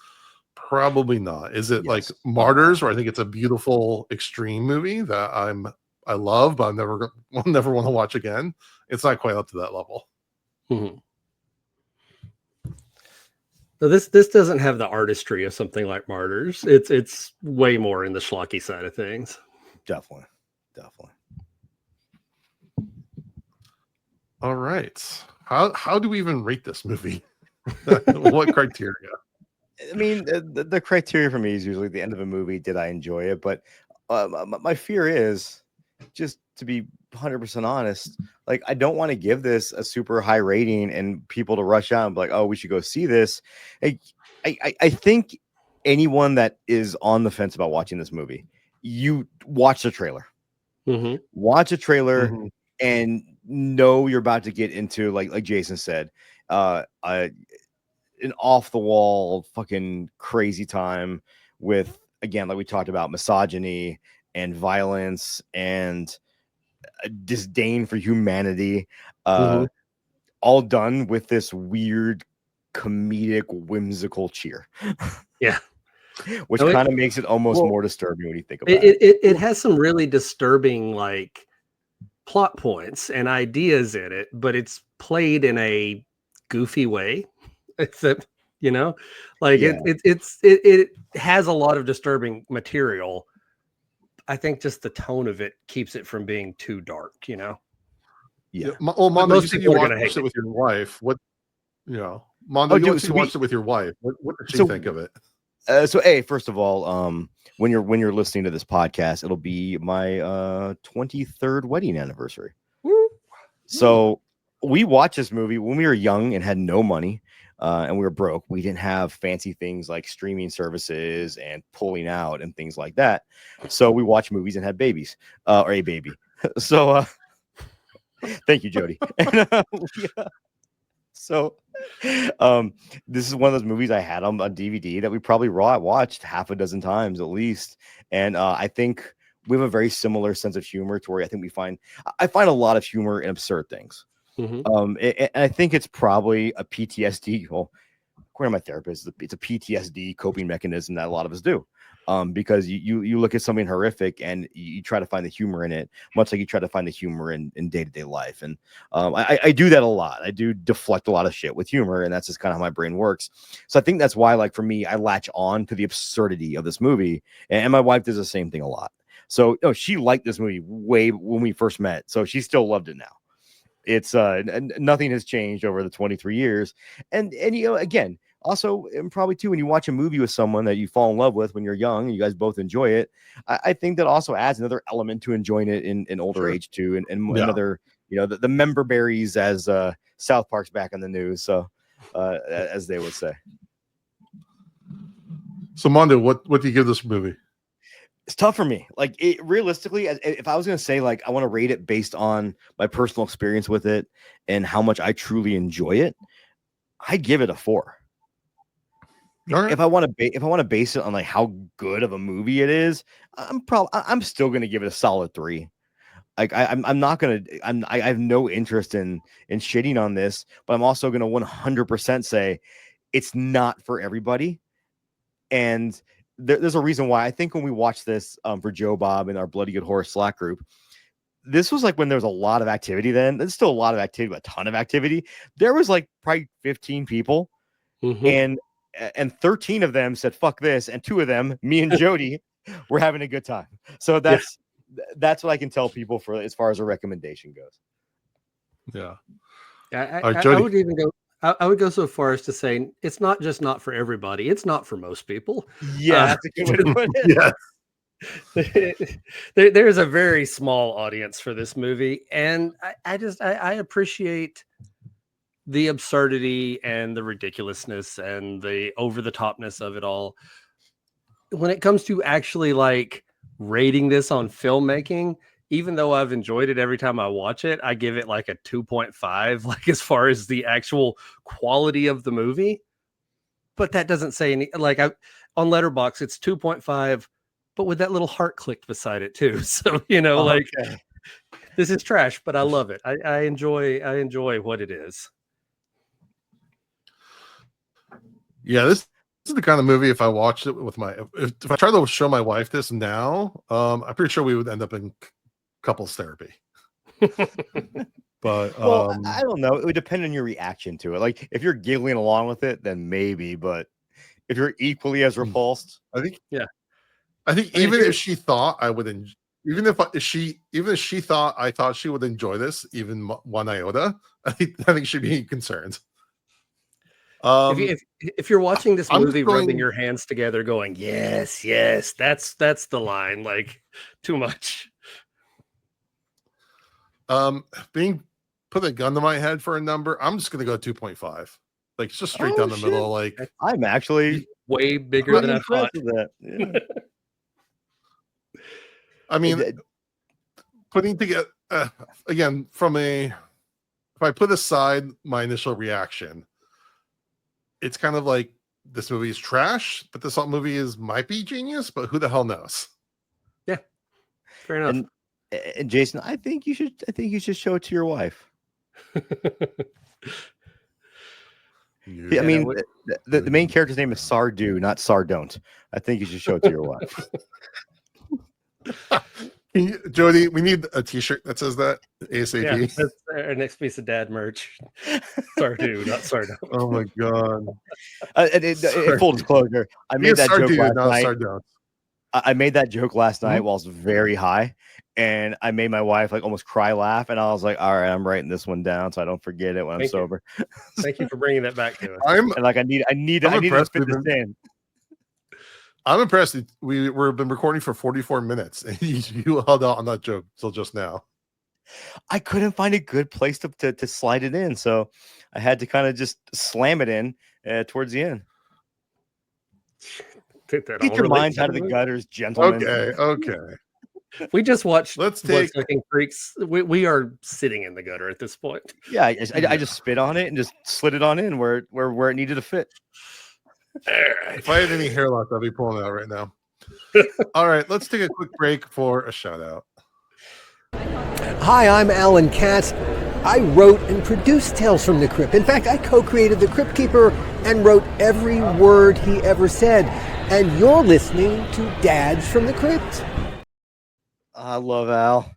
Probably not. Is it like Martyrs, where I think it's a beautiful extreme movie that I love, but I'll never want to watch again? It's not quite up to that level. Mm-hmm. So this doesn't have the artistry of something like Martyrs. It's way more in the schlocky side of things. Definitely. All right. How do we even rate this movie? What criteria? I mean, the criteria for me is usually the end of a movie. Did I enjoy it? But my fear is, just to be 100% honest, like, I don't want to give this a super high rating and people to rush out and be like, oh, we should go see this. I think anyone that is on the fence about watching this movie, you watch the trailer. Mm-hmm. Watch a trailer and know you're about to get into, like Jason said, an off the wall fucking crazy time with, again, like we talked about, misogyny and violence and a disdain for humanity, all done with this weird comedic whimsical cheer. Yeah. Which kind of makes it almost more disturbing when you think about it. It has some really disturbing like plot points and ideas in it, but it's played in a goofy way. Except, it has a lot of disturbing material. I think just the tone of it keeps it from being too dark, Yeah. Well, Mondo, you said you watched it with your wife. What, Mondo, you watched it with your wife. What did she think of it? So, first of all, when you're listening to this podcast, it'll be my 23rd wedding anniversary. Woo. So we watched this movie when we were young and had no money, and we were broke. We didn't have fancy things like streaming services and pulling out and things like that. So we watched movies and had babies, or a baby. So thank you, Jody. So this is one of those movies I had on DVD that we probably watched half a dozen times at least. And I think we have a very similar sense of humor to where I think I find a lot of humor in absurd things. And I think it's probably a PTSD. Well, according to my therapist, it's a PTSD coping mechanism that a lot of us do. because you look at something horrific and you try to find the humor in it, much like you try to find the humor in day-to-day life. And I do that a lot. I do deflect a lot of shit with humor, and that's just kind of how my brain works. So I think that's why, like, for me, I latch on to the absurdity of this movie, and my wife does the same thing a lot. So she liked this movie way when we first met, so she still loved it now. It's nothing has changed over the 23 years. And again, also, and probably too, when you watch a movie with someone that you fall in love with when you're young and you guys both enjoy it, I think that also adds another element to enjoying it in older age too, and another, the member berries, as South Park's back on the news, so as they would say. So Mondo, what do you give this movie? It's tough for me. Like, realistically, if I was going to say, like, I want to rate it based on my personal experience with it and how much I truly enjoy it, I'd give it a 4. Right. If I want to base it on like how good of a movie it is, I'm still going to give it a solid 3. Like, I have no interest in shitting on this, but I'm also going to 100% say it's not for everybody. And there's a reason why. I think when we watched this for Joe Bob in our Bloody Good Horror Slack group, this was like when there was a lot of activity then. There's still a lot of activity, but a ton of activity. There was like probably 15 people, and 13 of them said, fuck this. And 2 of them, me and Jody, were having a good time. So that's what I can tell people for as far as a recommendation goes. Yeah. I would even go. I would go so far as to say it's not just not for everybody. It's not for most people. Yeah, that's a good way to put it. Yes. There's a very small audience for this movie. And I appreciate the absurdity and the ridiculousness and the over-the-topness of it all. When it comes to actually like rating this on filmmaking, even though I've enjoyed it every time I watch it, I give it like a 2.5, like as far as the actual quality of the movie. But that doesn't say any, like on Letterboxd, it's 2.5, but with that little heart clicked beside it too. So, this is trash, but I love it. I enjoy what it is. Yeah, this is the kind of movie, if I watched it with if I try to show my wife this now, I'm pretty sure we would end up in couples therapy. But I don't know. It would depend on your reaction to it. Like, if you're giggling along with it, then maybe. But if you're equally as repulsed, I think even if she thought I would, even if she thought I thought she would enjoy this, even 1 iota, I think she'd be concerned. If you're watching this movie rubbing your hands together, going yes, that's the line. Like, too much. Being put a gun to my head for a number, I'm just gonna go 2.5. Like, it's just straight down the middle. Like, I'm actually way bigger than I thought. That. Yeah. I mean, putting together again if I put aside my initial reaction, it's kind of like this movie is trash, but this movie might be genius, but who the hell knows? Yeah, fair enough. And Jason, I think you should show it to your wife. Yeah, I mean, the main character's name is Sardu, not Sardon't. I think you should show it to your wife. Jody, we need a t-shirt that says that ASAP. Yeah, that's our next piece of dad merch. Sardu, not Sardon't. Oh my god. Full disclosure, I made that joke last night. Sardon't. I made that joke last night while I was very high, and I made my wife like almost cry laugh, and I was like, all right, I'm writing this one down so I don't forget it when I'm sober. Thank you for bringing that back to us. I need to fit this in. I'm impressed. We've been recording for 44 minutes, and you held out on that joke till just now. I couldn't find a good place to slide it in, so I had to kind of just slam it in towards the end. Get your minds out of the gutters, gentlemen. Okay. We just watched Bloodsucking Freaks. We are sitting in the gutter at this point. Yeah, I just spit on it and just slid it on in where it needed to fit. If I had any hair loss, I'd be pulling it out right now. All right, let's take a quick break for a shout out. Hi, I'm Alan Katz. I wrote and produced Tales from the Crypt. In fact, I co-created The Crypt Keeper and wrote every word he ever said. and you're listening to Dads from the Crypt. I love Al.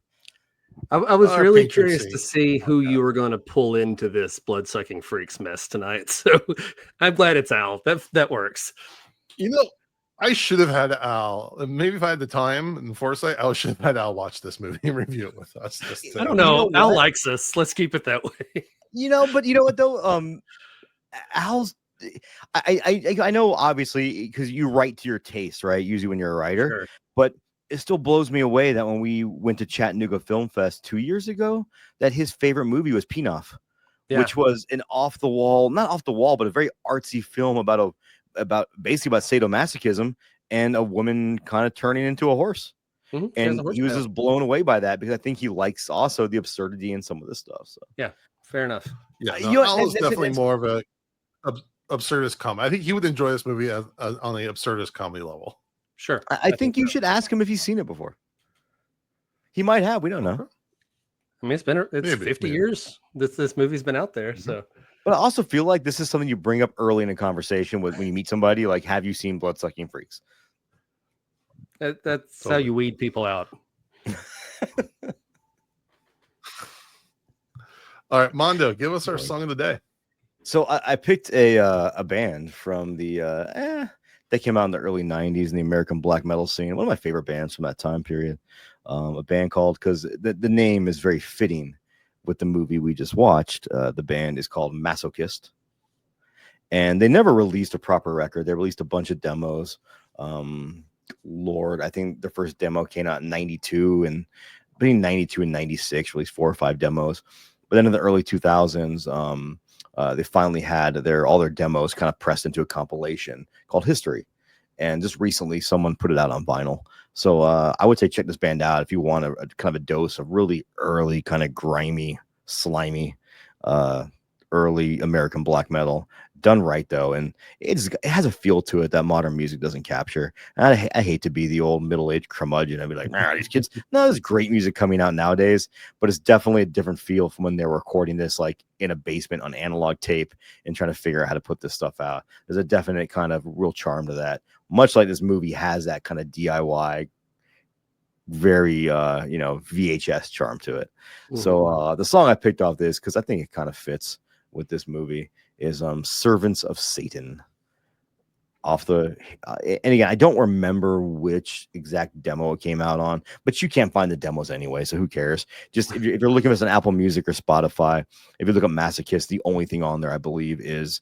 I was Our really patron curious to saint. see who you were going to pull into this blood-sucking freaks mess tonight. So I'm glad it's Al. That works. You know, I should have had Al. Maybe if I had the time and foresight, I should have had Al watch this movie and review it with us. I don't You know. know Al what? likes us. Let's keep it that way. But you know what though? Al's. I know obviously because you write to your taste, right? Usually when you're a writer, Sure. but it still blows me away that when we went to Chattanooga Film Fest 2 years ago, that his favorite movie was Penoff, which was an off the wall, not off the wall, but a very artsy film about basically about sadomasochism and a woman kind of turning into a horse. Mhm. And Yeah, the he was horse just blown away by that because I think he likes also the absurdity in some of this stuff. So yeah, fair enough. Yeah, You know what, Al is that's- definitely more of a absurdist comedy. I think he would enjoy this movie on the absurdist comedy level. Sure. I think you should ask him if he's seen it before. He might have. We don't know. Okay. I mean, it's Maybe, 50 maybe. years this movie's been out there. Mhm. So But I also feel like this is something you bring up early in a conversation when you meet somebody. Like, have you seen Bloodsucking Freaks? that's how Totally. you weed people out. All right, Mondo, give us our song of the day. So I picked a band from the they came out in the early 90s in the American black metal scene. One of my favorite bands from that time period. A band called, because the name is very fitting with the movie we just watched. The band is called Masochist. And they never released a proper record. They released a bunch of demos. Lord, I think the first demo came out in 92, and between 92 and 96 released 4 or 5 demos. But then in the early 2000s, they finally had all their demos kind of pressed into a compilation called History. And just recently someone put it out on vinyl. So I would say check this band out if you want a kind of a dose of really early, kind of grimy, slimy, early American black metal. Done right though, and it has a feel to it that modern music doesn't capture. And I hate to be the old middle-aged curmudgeon and be like, nah, these kids. No, there's great music coming out nowadays, but it's definitely a different feel from when they're recording this like in a basement on analog tape and trying to figure out how to put this stuff out. There's a definite kind of real charm to that, much like this movie has that kind of DIY, very VHS charm to it. Mhm. So the song I picked off this because I think it kind of fits with this movie is Servants of Satan off the and again, I don't remember which exact demo it came out on, but you can't find the demos anyway, so who cares? Just if you're looking at an Apple Music or Spotify, if you look at Masochist, the only thing on there I believe is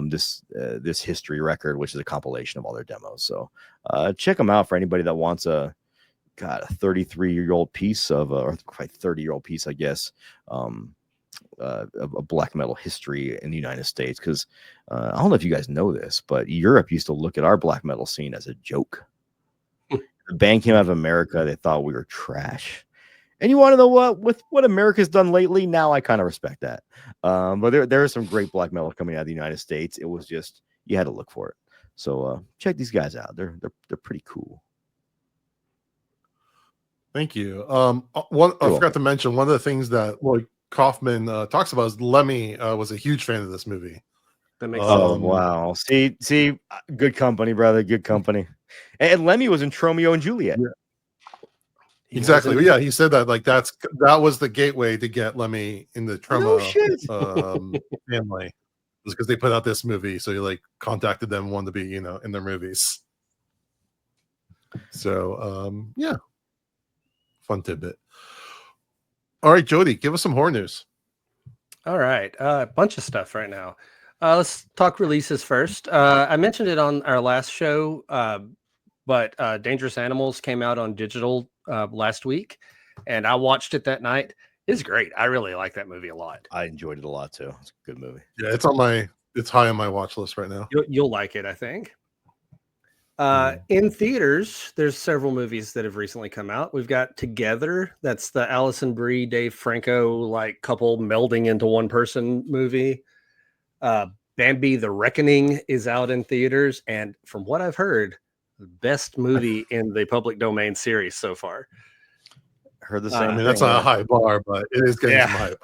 this history record, which is a compilation of all their demos. So check them out for anybody that wants a 33-year-old piece of or 30-year-old piece, I guess, a black metal history in the United States. Because I don't know if you guys know this, but Europe used to look at our black metal scene as a joke. The band came out of America, they thought we were trash. And you want to know what? With what America's done lately, now I kind of respect that. But there is some great black metal coming out of the United States. It was just you had to look for it. So check these guys out. They're pretty cool. Thank you. I forgot to mention one of the things that Lloyd Kaufman talks about is Lemmy was a huge fan of this movie. That makes Oh sense. wow! See, good company, brother. Good company. And Lemmy was in Romeo and Juliet. Yeah. Exactly. wasn't- Yeah, he said that that was the gateway to get Lemmy in the Troma family, was because they put out this movie. So he like contacted them, wanted to be in their movies. So yeah, fun tidbit. All right, Jody, give us some horror news. All right, a bunch of stuff right now. Let's talk releases first. I mentioned it on our last show, but Dangerous Animals came out on digital last week, and I watched it that night. It's great. I really like that movie a lot. I enjoyed it a lot too. It's a good movie. Yeah, it's high on my watch list right now. You'll like it, I think. In theaters, there's several movies that have recently come out. We've got Together. That's the Alison Brie, Dave Franco like couple melding into one person movie. Bambi: The Reckoning is out in theaters, and from what I've heard, the best movie in the public domain series so far. Heard the same. I mean, that's not a high bar, but it is getting some hype.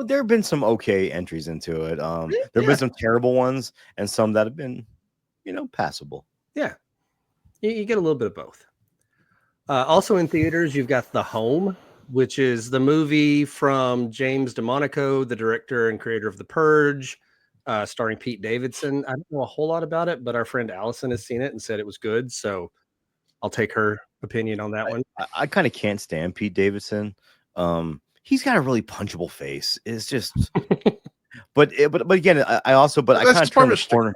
There have been some okay entries into it. There have been some terrible ones and some that have been, passable. Yeah, you get a little bit of both. Also in theaters, you've got The Home, which is the movie from James DeMonaco, the director and creator of The Purge, starring Pete Davidson. I don't know a whole lot about it, but our friend Allison has seen it and said it was good. So I'll take her opinion on that one. I kind of can't stand Pete Davidson. He's got a really punchable face. It's just, but again, I also, but I That's kind of just part turned of the the corner.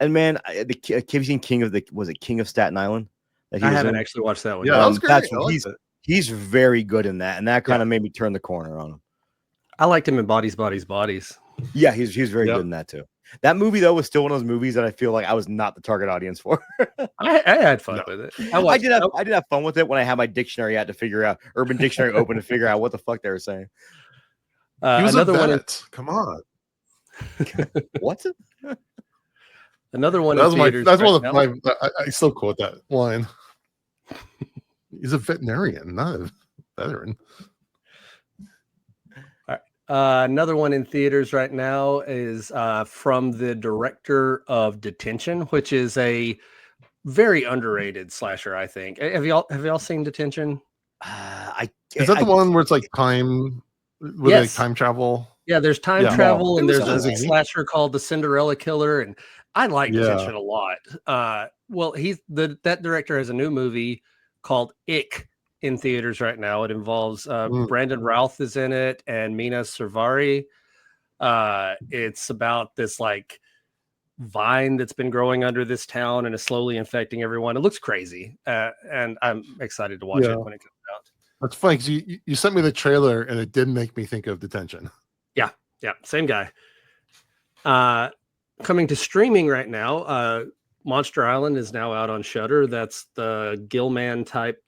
And man, have you seen was it King of Staten Island? That I was haven't in? actually watched that one. Yeah, that was great. That's I what liked it. he's very good in that, and that kind of made me turn the corner on him. I liked him in Bodies, Bodies, Bodies. Yeah, he's very Yep. good in that too. That movie though was still one of those movies that I feel like I was not the target audience for. I had fun with it. I did have fun with it when I had my dictionary out to figure out Urban Dictionary open to figure out what the fuck they were saying. He was another a one. vet. Come on. What? Another one. That's in my. theaters That's right one of now. my. I still quote that line. He's a veterinarian, not a veteran. Another one in theaters right now is from the director of Detention, which is a very underrated slasher. I think. Have y'all seen Detention? Is that the one where it's like time, where they time travel? Yeah, there's time Yeah. travel, and It was there's a entertaining. slasher called the Cinderella Killer, and I like Yeah. Detention a lot. Well, that director has a new movie called Ick in theaters right now. It involves Brandon Routh is in it and Mina Servari. It's about this like vine that's been growing under this town and is slowly infecting everyone. It looks crazy, and I'm excited to watch it when it comes out. That's funny because you sent me the trailer and it did make me think of Detention. Yeah, same guy. Coming to streaming right now, Monster Island is now out on Shudder. That's the Gilman type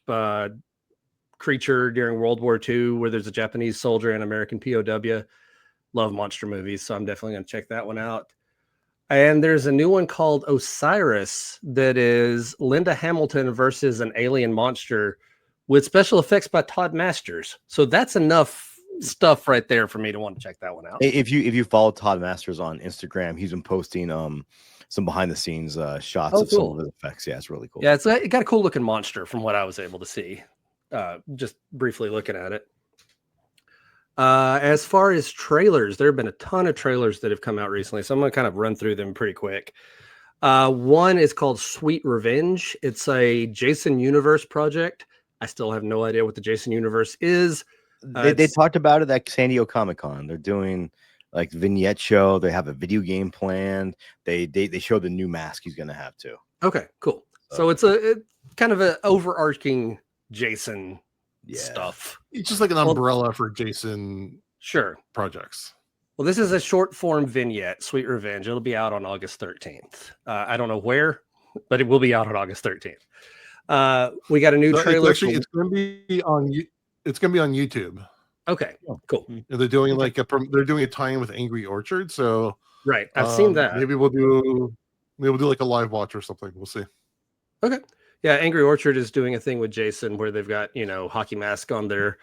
creature during World War II, where there's a Japanese soldier and American POW. Love monster movies, so I'm definitely going to check that one out. And there's a new one called Osiris that is Linda Hamilton versus an alien monster with special effects by Todd Masters. So that's enough stuff right there for me to want to check that one out. If you follow Todd Masters on Instagram, he's been posting some behind the scenes shots of some of his effects. Yeah, it's really cool. Yeah, it got a cool looking monster from what I was able to see. Just briefly looking at it. As far as trailers, there have been a ton of trailers that have come out recently, so I'm going to kind of run through them pretty quick. One is called Sweet Revenge. It's a Jason Universe project. I still have no idea what the Jason Universe is. They talked about it at San Diego Comic-Con. They're doing like vignette show. They have a video game planned. They showed the new mask he's going to have too. Okay, cool. So it's a kind of an overarching Jason stuff. It's just like an umbrella for Jason projects. Well, this is a short form vignette, Sweet Revenge. It'll be out on August 13th. I don't know where, but it will be out on August 13th. We got a new trailer. It's going to be on. It's going to be on YouTube. Okay, cool. They're doing they're doing a tie-in with Angry Orchard. So right, I've seen that. Maybe we'll do like a live watch or something. We'll see. Okay. Yeah, Angry Orchard is doing a thing with Jason where they've got, hockey mask on their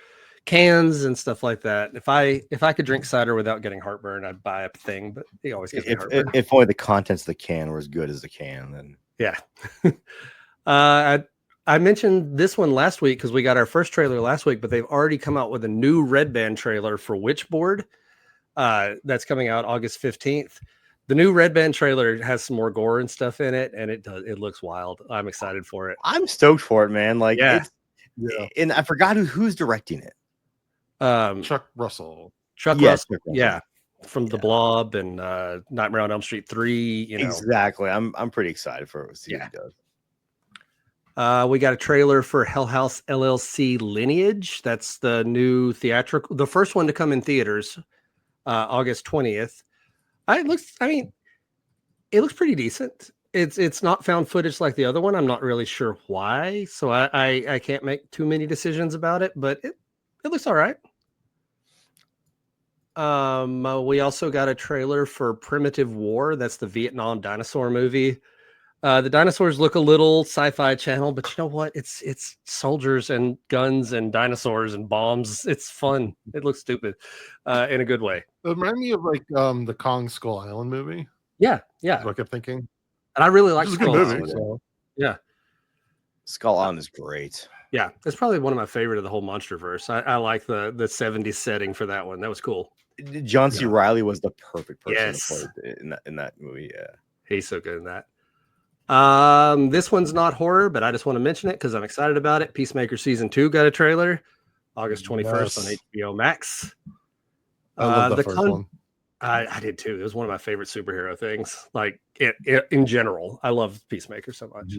cans and stuff like that. If I could drink cider without getting heartburn, I'd buy a thing, but he always gives me heartburn. If only the contents of the can were as good as the can, then yeah. I mentioned this one last week because we got our first trailer last week, but they've already come out with a new Red Band trailer for Witchboard. That's coming out August 15th. The new Red Band trailer has some more gore and stuff in it, and it looks wild. I'm excited for it. I'm stoked for it, man. Like, and I forgot who's directing it. Chuck Russell. Chuck Russell. Yeah, from The Blob and Nightmare on Elm Street 3. Exactly. I'm pretty excited for it. See what he does. We got a trailer for Hell House LLC Lineage. That's the new theatrical, the first one to come in theaters, August 20th. It looks pretty decent. It's not found footage like the other one. I'm not really sure why, so I can't make too many decisions about it, but it looks all right. We also got a trailer for Primitive War. That's the Vietnam dinosaur movie. The dinosaurs look a little Sci-Fi Channel, but you know what? It's soldiers and guns and dinosaurs and bombs. It's fun. It looks stupid in a good way. It reminded me of like the Kong Skull Island movie. Yeah. That's what I kept thinking. And I really like Which is a good Skull movie. Island. So. Yeah. Skull Island is great. Yeah. It's probably one of my favorite of the whole MonsterVerse. I like the 70s setting for that one. That was cool. John C. Yeah. Riley was the perfect person Yes. to play in that movie. Yeah. He's so good in that. This one's not horror, but I just want to mention it because I'm excited about it. Peacemaker season 2 got a trailer, August 21st on Yes. HBO Max. I love the the first con- one. I did too. It was one of my favorite superhero things. Like in general, I love Peacemaker so much.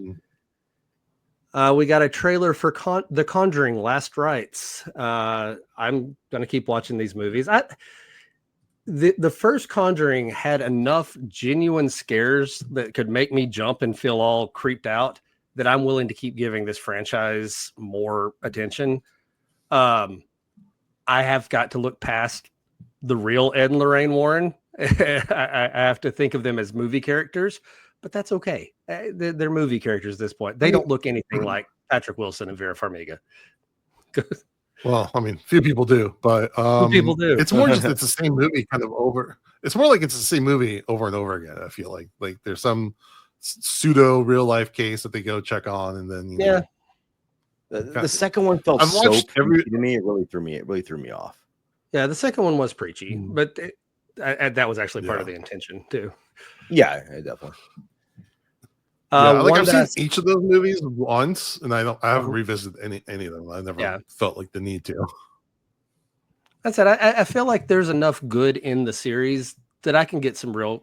We got a trailer for The Conjuring: Last Rites. I'm gonna keep watching these movies. The first Conjuring had enough genuine scares that could make me jump and feel all creeped out that I'm willing to keep giving this franchise more attention. I have got to look past the real Ed and Lorraine Warren. I have to think of them as movie characters, but that's okay. They're movie characters at this point. They don't look anything like Patrick Wilson and Vera Farmiga. Well, I mean, few people do, but people do. It's more just it's the same movie kind of over. It's more like it's the same movie over and over again. I feel like there's some pseudo real life case that they go check on, and then The second one felt I've so watched preachy to me. It really threw me off. Yeah, the second one was preachy, but that was actually part of Yeah. the intention too. Yeah, definitely. I've seen each of those movies once, and I haven't revisited any of them. I never felt like the need to. That's it. I feel like there's enough good in the series that I can get some real.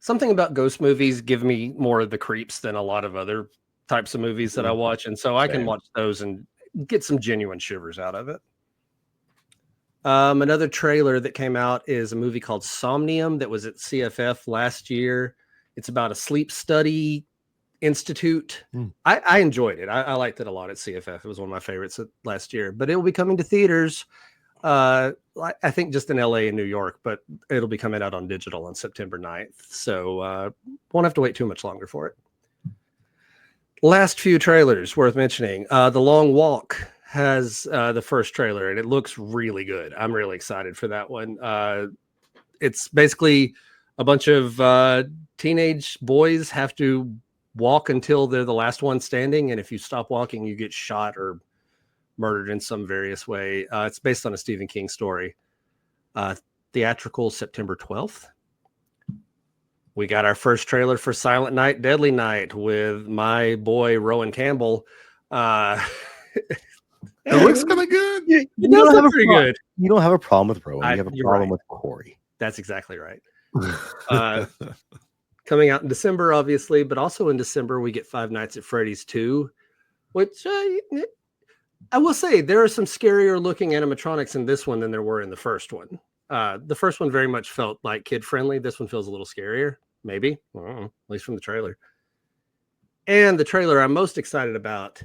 Something about ghost movies give me more of the creeps than a lot of other types of movies that I watch, and so I can watch those and get some genuine shivers out of it. Another trailer that came out is a movie called Somnium that was at CFF last year. It's about a sleep study institute. I enjoyed it. I liked it a lot at CFF. It was one of my favorites last year, but it will be coming to theaters. I think just in LA and New York, but it'll be coming out on digital on September 9th. So won't have to wait too much longer for it. Last few trailers worth mentioning. The Long Walk has the first trailer and it looks really good. I'm really excited for that one. It's basically a bunch of teenage boys have to walk until they're the last one standing. And if you stop walking, you get shot or murdered in some various way. It's based on a Stephen King story. Theatrical September 12th. We got our first trailer for Silent Night, Deadly Night with my boy Rowan Campbell. It looks kind of good. It does look pretty good. You don't have a problem with Rowan. You have a problem with Corey. That's exactly right. Coming out in December, obviously, but also in December we get Five Nights at Freddy's 2, which I will say there are some scarier looking animatronics in this one than there were in the first one. The first one very much felt like kid friendly. This one feels a little scarier, maybe. I don't know, at least from the trailer. And the trailer I'm most excited about,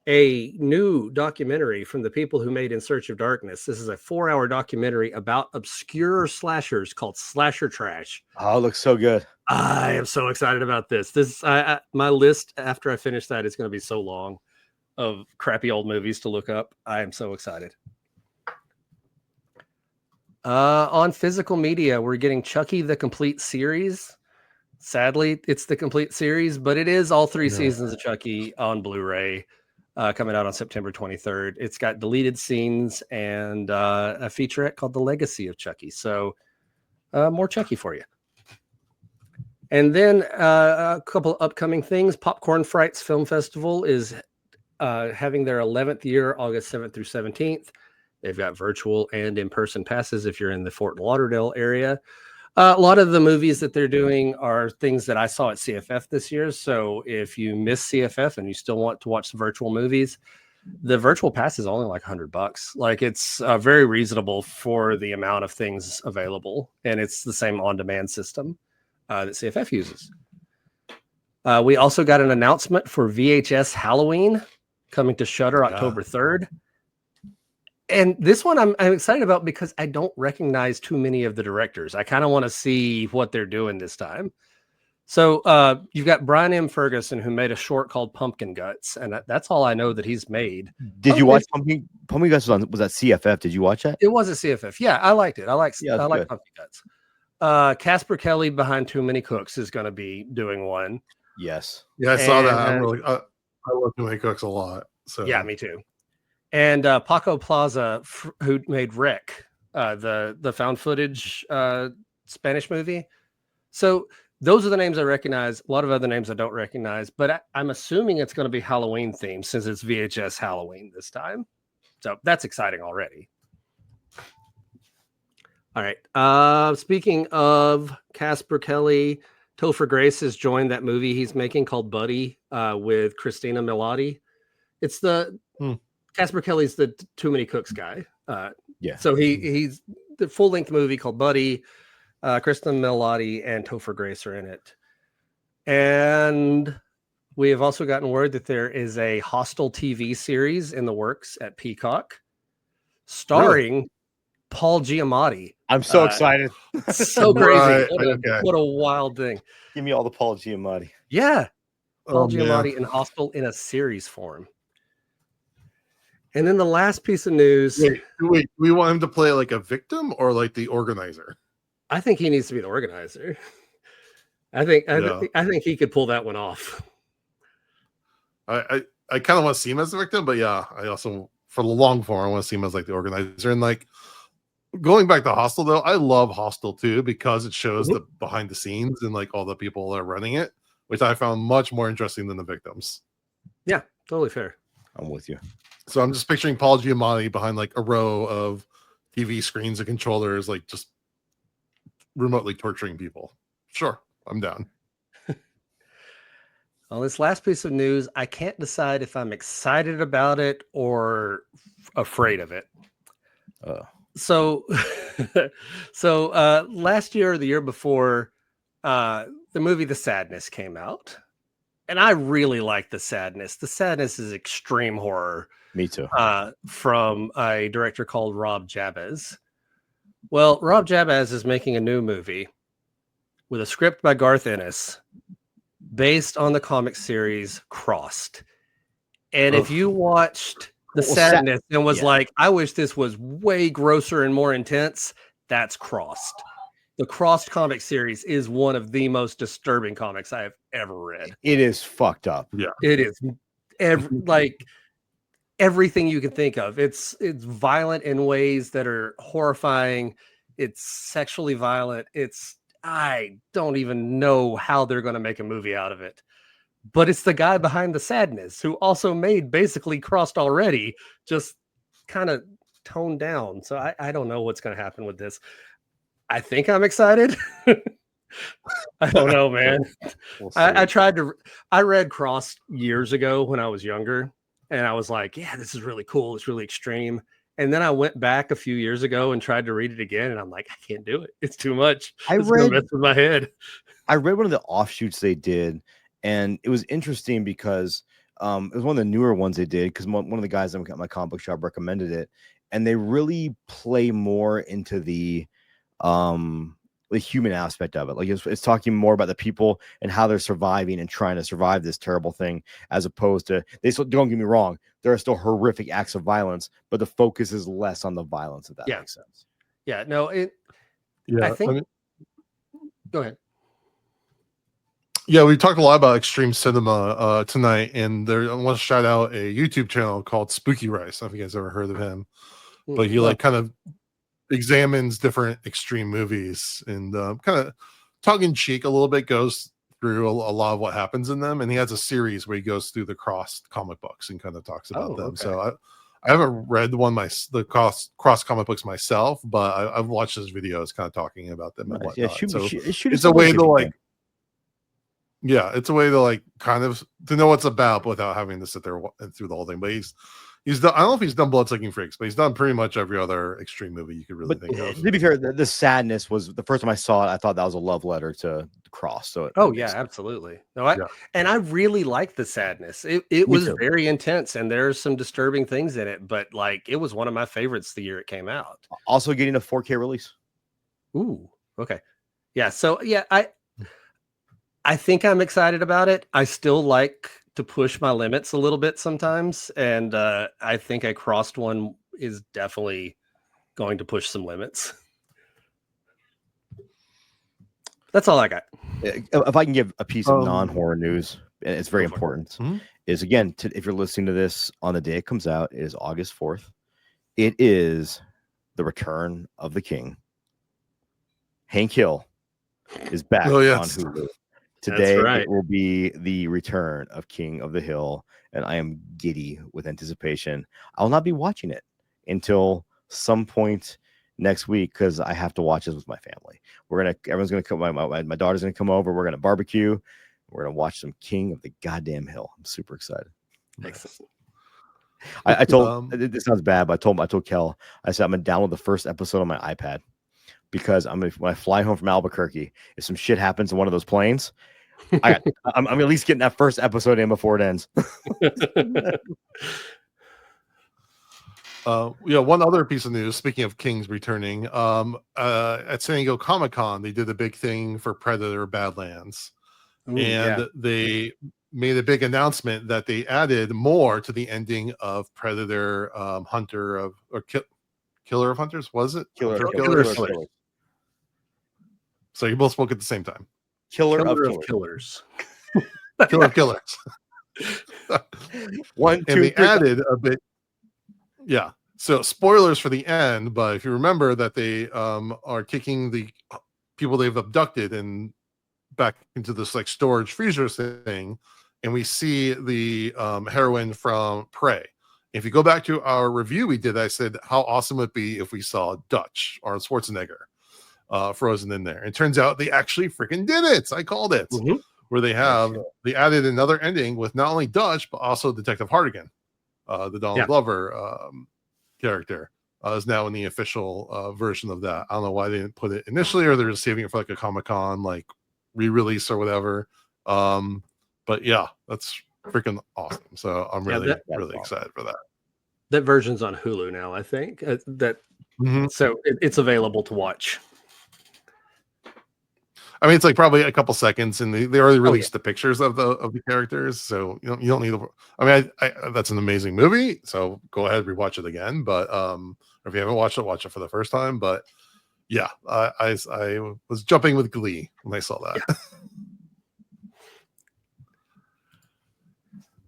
a new documentary from the people who made In Search of Darkness. This is a 4-hour documentary about obscure slashers called Slasher Trash. Oh, it looks so good. I am so excited about this. My list after I finish that is going to be so long of crappy old movies to look up. I am so excited. On physical media, we're getting Chucky the complete series. Sadly, it's the complete series, but it is all 3 seasons of Chucky on Blu-ray, coming out on September 23rd. It's got deleted scenes and a featurette called The Legacy of Chucky. So more Chucky for you. And then a couple upcoming things. Popcorn Frights Film Festival is having their 11th year, August 7th through 17th. They've got virtual and in-person passes if you're in the Fort Lauderdale area. A lot of the movies that they're doing are things that I saw at CFF this year. So if you miss CFF and you still want to watch the virtual movies, the virtual pass is only like $100. Like it's very reasonable for the amount of things available. And it's the same on-demand system that CFF uses. We also got an announcement for VHS Halloween coming to Shudder October 3rd. And this one I'm excited about because I don't recognize too many of the directors. I kind of want to see what they're doing this time. So you've got Brian M. Ferguson, who made a short called Pumpkin Guts, and that's all I know that he's made. Did you watch Pumpkin Guts? Was at CFF? Did you watch that? It was at CFF. Yeah, I liked it. I like Pumpkin Guts. Casper Kelly behind Too Many Cooks is going to be doing one. Yes. Yeah, I saw that. And, I'm really, I love Too Many Cooks a lot. So Yeah, me too. And Paco Plaza, who made Rec, the found footage Spanish movie. So those are the names I recognize. A lot of other names I don't recognize, but I'm assuming it's going to be Halloween themed since it's VHS Halloween this time. So that's exciting already. All right. Speaking of Casper Kelly, Topher Grace has joined that movie he's making called Buddy with Christina Milioti. It's the Casper Kelly's the Too Many Cooks guy. Yeah. So he's the full length movie called Buddy. Kristen Milioti and Topher Grace are in it. And we have also gotten word that there is a Hostel TV series in the works at Peacock starring Paul Giamatti. I'm so excited. So crazy. Right, What a wild thing. Give me all the Paul Giamatti. Yeah. Paul Giamatti man. in Hostel in a series form. And then the last piece of news. Wait, do we want him to play like a victim or like the organizer? I think he needs to be the organizer. I think he could pull that one off. I kind of want to see him as the victim, but yeah, I also for the long form I want to see him as like the organizer. And like going back to Hostel though, I love Hostel too because it shows the behind the scenes and like all the people that are running it, which I found much more interesting than the victims. Yeah, totally fair. I'm with you. So I'm just picturing Paul Giamatti behind like a row of TV screens and controllers, like just remotely torturing people. Sure, I'm down. Well, this last piece of news, I can't decide if I'm excited about it or afraid of it. So last year or the year before, the movie The Sadness came out. And I really like The Sadness. The Sadness is extreme horror. Me too. From a director called Rob Jabez. Well, Rob Jabez is making a new movie with a script by Garth Ennis based on the comic series Crossed. And if you watched The Sadness and was like, I wish this was way grosser and more intense, that's Crossed. The Crossed comic series is one of the most disturbing comics I have ever read. It is fucked up. Yeah. It is everything you can think of. It's violent in ways that are horrifying. It's sexually violent. I don't even know how they're going to make a movie out of it. But it's the guy behind The Sadness who also made basically Crossed already, just kind of toned down. So I don't know what's going to happen with this. I think I'm excited. I don't know, man. I read Crossed years ago when I was younger. And I was like, yeah, this is really cool. It's really extreme. And then I went back a few years ago and tried to read it again. And I'm like, I can't do it. It's too much. It's going to mess with my head. I read one of the offshoots they did. And it was interesting because it was one of the newer ones they did. Because one of the guys at my comic book shop recommended it. And they really play more into the human aspect of it. Like it's talking more about the people and how they're surviving and trying to survive this terrible thing, as opposed to don't get me wrong, there are still horrific acts of violence, but the focus is less on the violence, if that makes sense. Yeah, no, I think go ahead. Yeah, we talked a lot about extreme cinema tonight, and I want to shout out a YouTube channel called Spooky Rice. I don't know if you guys ever heard of him, but he like kind of examines different extreme movies and kind of tongue in cheek a little bit goes through a lot of what happens in them. And he has a series where he goes through the Crossed comic books and kind of talks about them. Okay. So I haven't read the Cross comic books myself, but I've watched his videos kind of talking about them and whatnot. Yeah, it's a way to like, it's a way to like kind of to know what's about without having to sit there through the whole thing. But he's done, I don't know if he's done Bloodsucking Freaks, but he's done pretty much every other extreme movie you could really think of. To be fair, the Sadness was the first time I saw it. I thought that was a love letter to Cross. So absolutely. No, and I really liked The Sadness. It was very intense, and there's some disturbing things in it, but like it was one of my favorites the year it came out. Also getting a 4K release. Ooh, okay. Yeah, so I think I'm excited about it. I still like to push my limits a little bit sometimes. And I think a Crossed one is definitely going to push some limits. That's all I got. If I can give a piece of Um, non-horror news, and it's very Go for it. important, Mhm. is again, if you're listening to this on the day it comes out, it is August 4th. It is the return of the king. Hank Hill is back Oh, on yes. Hulu. Today right. it will be the return of King of the Hill, and I am giddy with anticipation. I will not be watching it until some point next week because I have to watch this with my family. Everyone's gonna come. My daughter's gonna come over. We're gonna barbecue. We're gonna watch some King of the goddamn Hill. I'm super excited. Excellent. I told Um, this sounds bad, but I told Kel, I said I'm gonna download the first episode on my iPad because when I fly home from Albuquerque, if some shit happens in one of those planes, I'm at least getting that first episode in before it ends. One other piece of news. Speaking of Kings returning, at San Diego Comic-Con, they did a big thing for Predator Badlands, Ooh, and yeah. they made a big announcement that they added more to the ending of Predator, Killer of Hunters. Was it Killer Hunter of of Killers. Killers? So you both spoke at the same time. Killer of Killer of Killers. Killers. Killer of Killers. 1, And 2, they 3. added a bit. Yeah. So spoilers for the end, but if you remember that they are taking the people they've abducted and back into this like storage freezer thing, and we see the heroine from Prey. If you go back to our review we did, I said how awesome would it be if we saw Dutch or Schwarzenegger frozen in there. And it turns out they actually freaking did it. I called it. Mhm. Where they added another ending with not only Dutch but also Detective Hartigan, the Donald Glover character, is now in the official version of that. I don't know why they didn't put it initially, or they're just saving it for like a Comic-Con like re-release or whatever. But yeah, that's freaking awesome. So I'm really awesome. excited for that. That version's on Hulu now, I think. Mhm. So it's available to watch. I mean, it's like probably a couple seconds, and they already released yeah. the pictures of the characters, so you don't need to. I mean, I that's an amazing movie, so go ahead rewatch it again. But or if you haven't watched it, watch it for the first time. But yeah, I was jumping with glee when I saw that. Yeah.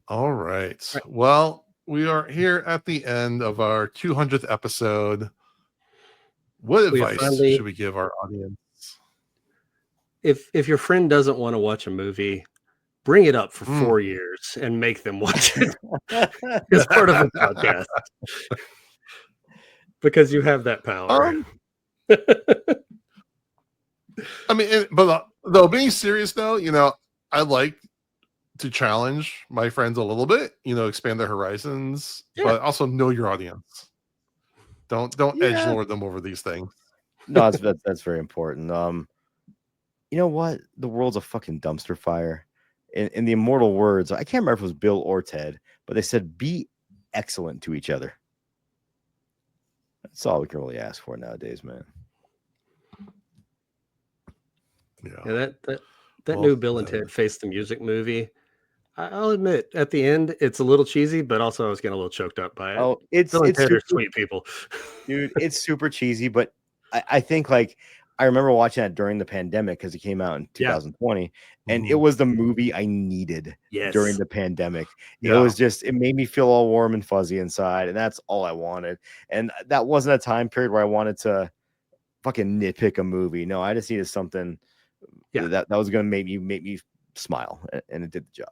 All right. Well, we are here at the end of our 200th episode. What We advice finally- should we give our audience? If your friend doesn't want to watch a movie, bring it up for 4 years and make them watch it as part of a podcast. Because you have that power. I mean, but though being serious though, I like to challenge my friends a little bit, expand their horizons, but also know your audience. Don't edgelord them over these things. No, that's very important. You know what? The world's a fucking dumpster fire. In the immortal words, I can't remember if it was Bill or Ted, but they said, "Be excellent to each other." That's all we can really ask for nowadays, man. Yeah, that new Bill and Ted Face the Music movie. I'll admit, at the end, it's a little cheesy, but also I was getting a little choked up by it. Oh, it's Bill and Ted are super, sweet people, dude. It's super cheesy, but I think like I remember watching that during the pandemic because it came out in 2020, and it was the movie I needed during the pandemic. It was just, it made me feel all warm and fuzzy inside, and that's all I wanted. And that wasn't a time period where I wanted to fucking nitpick a movie. No, I just needed something that was going to make me smile, and it did the job.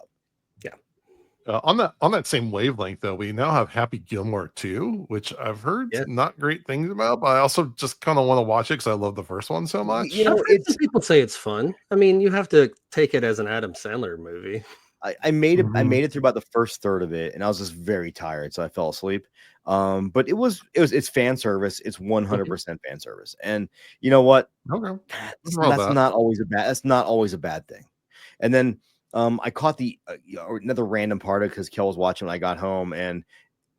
On that same wavelength, though, we now have Happy Gilmore 2, which I've heard not great things about, but I also just kind of want to watch it because I love the first one so much. I've heard some people say it's fun. I mean, you have to take it as an Adam Sandler movie. I made it through about the first third of it, and I was just very tired, so I fell asleep. But it's fan service. It's 100% fan service, and you know what? Okay, that's not always a bad thing. And then I caught another random part of it because Kel was watching when I got home, and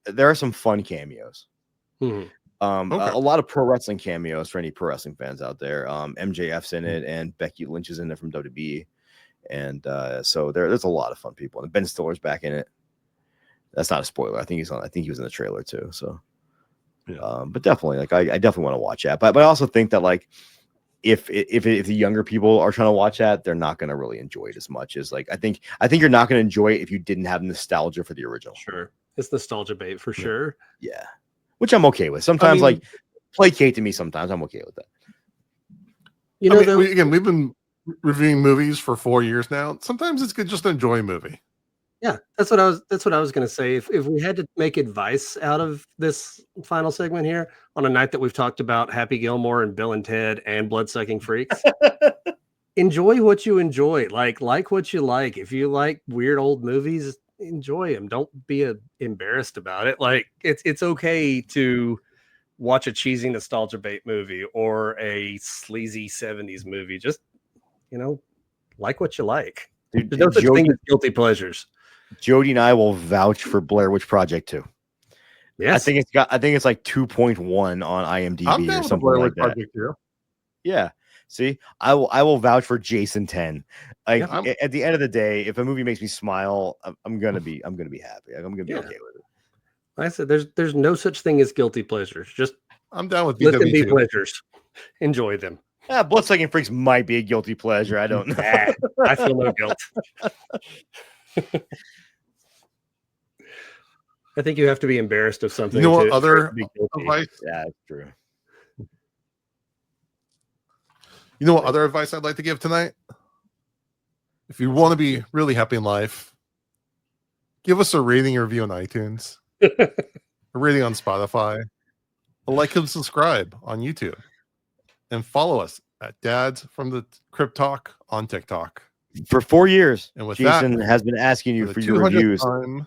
there are some fun cameos. A lot of pro wrestling cameos for any pro wrestling fans out there. MJF's in it, and Becky Lynch is in there from WWE, and so there's a lot of fun people. And Ben Stiller's back in it. That's not a spoiler. I think he was in the trailer too. So, but definitely, like I definitely want to watch that. But I also think that like if the younger people are trying to watch that, they're not going to really enjoy it as much as like I think you're not going to enjoy it if you didn't have nostalgia for the original. Sure, it's nostalgia bait for sure. Yeah, which I'm okay with. Sometimes like placate to me. Sometimes I'm okay with that. You know, we've been reviewing movies for 4 years now. Sometimes it's good just to enjoy a movie. Yeah, that's what I was going to say. If we had to make advice out of this final segment here on a night that we've talked about Happy Gilmore and Bill and Ted and Bloodsucking Freaks, enjoy what you enjoy. Like what you like. If you like weird old movies, enjoy them. Don't be embarrassed about it. Like it's okay to watch a cheesy nostalgia bait movie or a sleazy 70s movie. Just, like what you like. Dude, There's no such thing as guilty pleasures. Jody and I will vouch for Blair Witch Project 2. Yes. I think it's like 2.1 on IMDb or something like that. Project 2. Yeah. See, I will vouch for Jason 10. Like at the end of the day, if a movie makes me smile, I'm gonna be happy. I'm gonna be okay with it. Like I said, there's no such thing as guilty pleasures. Just I'm down with let them be BW2. pleasures. Enjoy them. Bloodsucking Freaks might be a guilty pleasure. I don't know. I feel no guilt. I think you have to be embarrassed of something. You know what to other be guilty. advice? Yeah, that's true. You know what other advice I'd like to give tonight? If you want to be really happy in life, give us a rating or review on iTunes, a rating on Spotify, a like and subscribe on YouTube, and follow us at Dads from the Crypt Talk on TikTok. For 4 years, And with Jason that, has been asking you for your 200th reviews. time,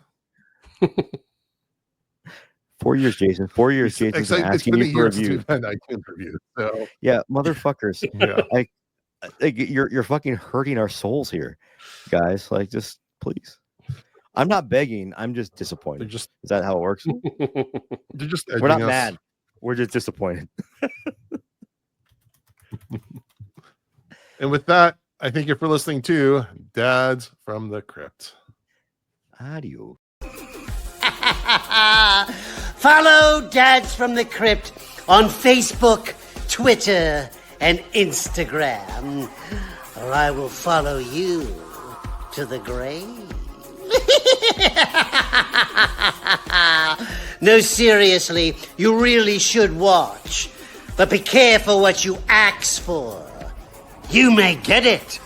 4 years, Jason. 4 years, Jason's been it's asking been a you for year since reviews. we've had iTunes reviews. So Yeah, motherfuckers. yeah. Like you're fucking hurting our souls here, guys. Like, just please. I'm not begging. I'm just disappointed. Is that how it works? They're just We're not edging us. mad. We're just disappointed. And with that, I thank you for listening to Dads from the Crypt. Adios. Follow Dads from the Crypt on Facebook, Twitter, and Instagram, or I will follow you to the grave. No, seriously, you really should watch. But be careful what you ask for. You may get it.